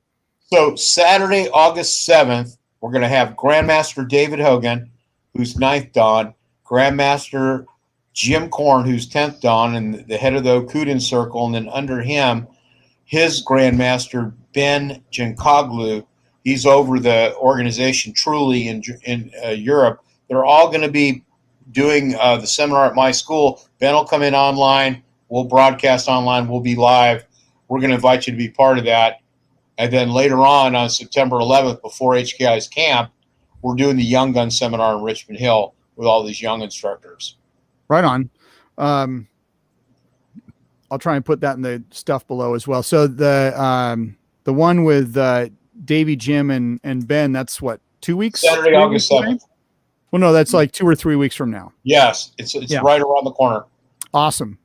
So Saturday, August 7th, we're going to have Grandmaster David Hogan, who's 9th Dan, Grandmaster Jim Korn, who's 10th Dan, and the head of the Okuden Circle. And then under him, his Grandmaster Ben Giancoglu. He's over the organization Truly in Europe. They're all going to be doing the seminar at my school. Ben will come in online. We'll broadcast online. We'll be live. We're going to invite you to be part of that. And then later on September 11th, before HKI's camp, we're doing the Young Gun Seminar in Richmond Hill with all these young instructors. Right on. I'll try and put that in the stuff below as well. So the one with Davey, Jim, and Ben, that's what, 2 weeks? Saturday, August 7th. Well, no, that's like 2 or 3 weeks from now. Yes, it's right around the corner. Awesome.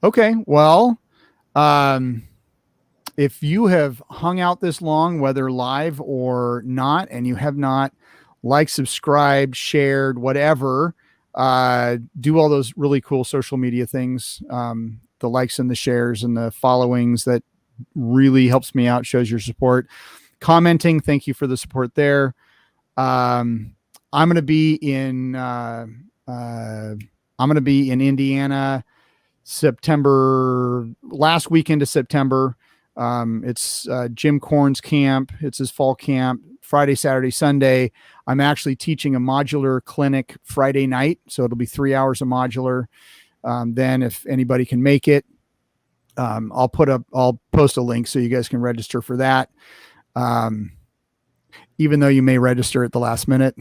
Okay, well, if you have hung out this long, whether live or not, and you have not liked, subscribed, shared, whatever, do all those really cool social media things. The likes and the shares and the followings, that really helps me out, shows your support. Commenting, thank you for the support there. I'm going to be in Indiana last weekend of September. It's Jim Korn's camp. It's his fall camp, Friday, Saturday, Sunday. I'm actually teaching a modular clinic Friday night, so it'll be 3 hours of modular. Then if anybody can make it, I'll post a link so you guys can register for that. Even though you may register at the last minute.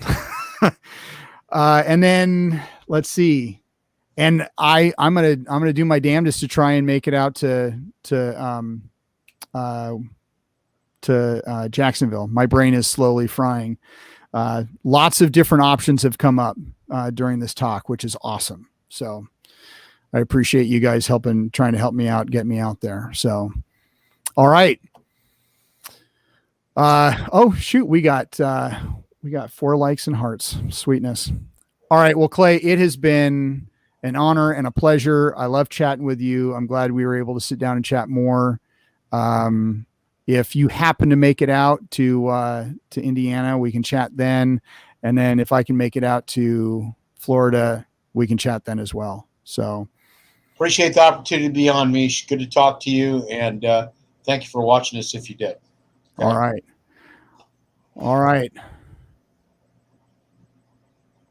And then let's see. And I'm going to do my damnedest to try and make it out to Jacksonville. My brain is slowly frying. Lots of different options have come up during this talk, which is awesome. So I appreciate you guys trying to help me out, get me out there. So, all right. Oh shoot. We got 4 likes and hearts. Sweetness. All right. Well, Clay, it has been an honor and a pleasure. I love chatting with you. I'm glad we were able to sit down and chat more. If you happen to make it out to Indiana, we can chat then. And then if I can make it out to Florida, we can chat then as well. So appreciate the opportunity to be on, Mish. Good to talk to you. And thank you for watching us if you did. All right. All right.